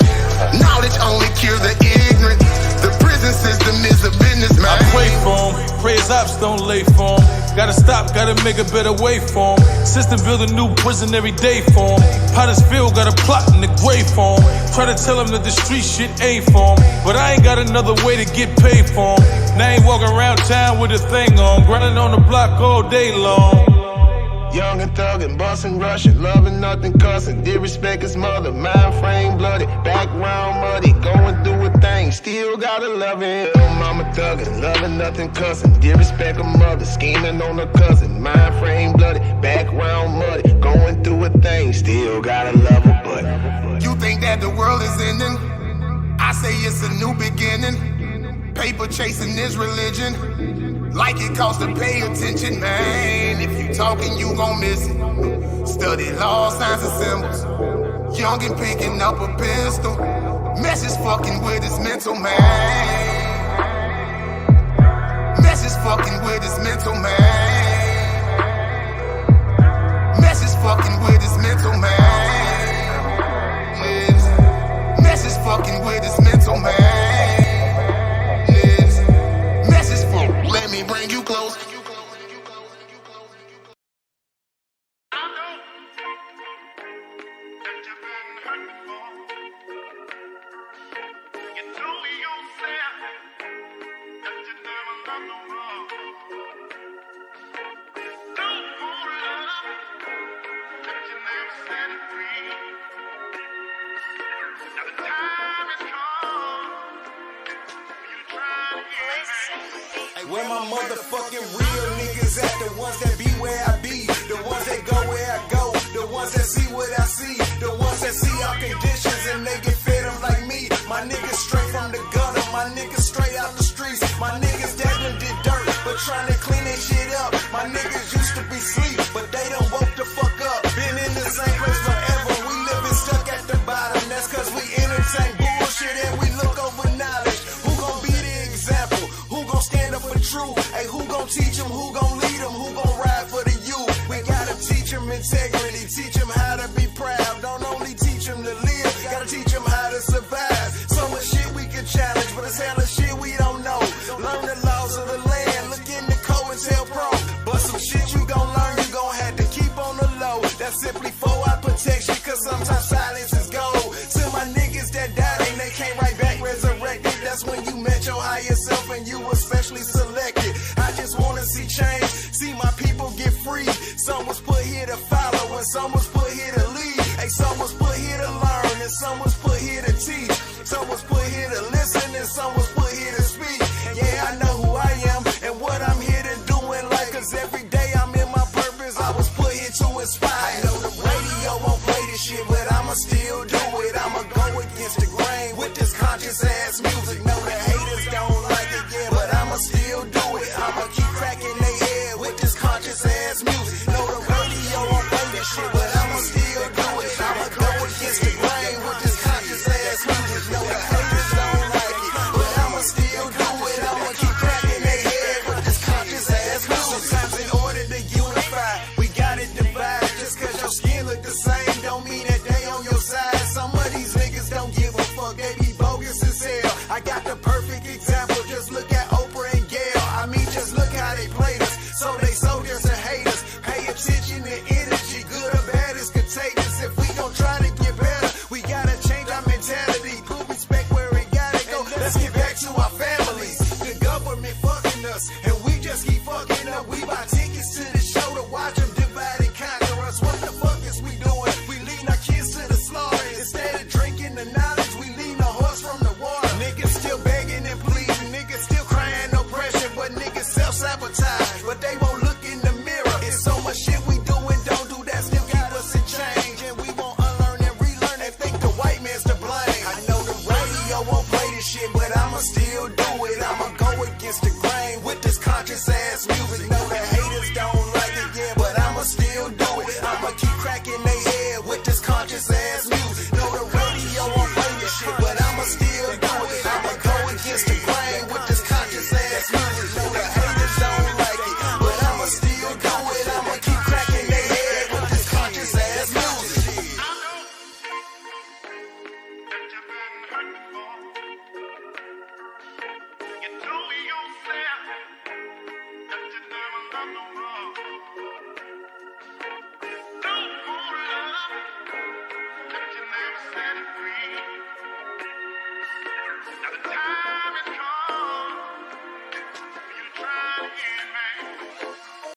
P: Knowledge only cure the ignorant. The prison system is a business, man.
O: I pray for him, pray his ops don't lay for him. Gotta stop, gotta make a better way for him. System build a new prison every day for him. Pottersville got a plot in the grave for him. Try to tell him that the street shit ain't for him. But I ain't got another way to get paid for him. Now I ain't walking around town with a thing on. Grinding on the block all day long.
P: Young and thuggin', bustin', rushin', loving nothing, cussin'. Did respect his mother, mind frame bloody, background muddy, going through a thing, still gotta love him. Mama thuggin', loving nothing, cussin'. Did respect her mother, scheming on her cousin, mind frame bloody, background muddy, going through a thing, still gotta love her, but you think that the world is ending? I say it's a new beginning. Paper chasing is religion. Like it costs to pay attention, man. If you talking, you gon' miss it. Study law, signs and symbols. Young and picking up a pistol. Message fucking with his mental, man. Message fucking with his mental, man. Message fucking with his mental, man. Yes. Message fucking with his mental, man. Let me bring you close.
B: Where my motherfucking real niggas at? The ones that be where I be, the ones that go where I go, the ones that see what I see, the ones that see our conditions and they get fed up like me. My niggas straight from the gutter, my niggas straight out the streets, my niggas that done did dirt, but trying to clean that shit up. My niggas used to be sleep, but they done woke the fuck up. Been in the same place forever, we living stuck at the bottom. That's cause we entertain bullshit and we look over knowledge. Who gon' be the example? Who gon' stand up for truth? Hey, who gon' teach them? Who gon' lead them? Who gon' ride for the youth? We gotta teach them integrity, teach them how to be proud. Don't only teach them to live, gotta teach them how to survive. So much shit we can challenge, but it's hella shit we don't know. Learn the laws of the land, look in the code and tell pro. But some shit you gon' learn, you gon' have to keep on the low. That's simply for our protection, cause sometimes silence is gold. To my niggas that died and they came right back resurrected, that's when you met your higher self and you were specially selected. I just wanna see change, see my people get free. Some was put here to follow and some was put here to lead. Hey, some was put here to learn and some was put here to teach. Some was put here to listen and some was put here to speak. Yeah, I know who I am and what I'm here to do in life, cause every day I'm in my purpose. I was put here to inspire. I know the radio won't play this shit, but I'ma still do it. I'ma go against the grain with this conscious ass music. No, the haters don't like it, yeah, but I'ma still do it. I'ma keep cracking their head with this conscious ass music. No, the radio won't play this shit, but I'm I got the perfect example, just look at Oprah and Gail. I mean, just look how they played us. So they soldiers and haters. Pay attention to energy, good or bad is contagious. If we gon' try to get better, we gotta change our mentality. Put respect where it gotta go. Let's get back to our families. The government fucking us, and we just keep fucking up. We buy tickets to the show to watch them divide and conquer us. What the fuck is we doing? We leading our kids to the slaughter. Instead of drinking the knowledge, we leading a horse from the water. Niggas still begging and pleading. Niggas still crying oppression, but niggas self-sabotage. But they won't look in the mirror. It's so much shit we do and don't do that still keep us in change. And we won't unlearn and relearn and think the white man's to blame. I know the radio won't play this shit, but I'ma still do it. I'ma go against the grain with this conscious ass music. Know the haters don't like it, yeah, but I'ma still do it. I'ma keep cracking their head with this conscious ass music. Know the radio won't play this shit, but I'ma still do it. I'ma go against the grain with this conscious ass music. Know the haters don't like it, but I'ma still do it. I'ma keep cracking their head with this conscious ass music.
O: Now the time has come for you to try again, man.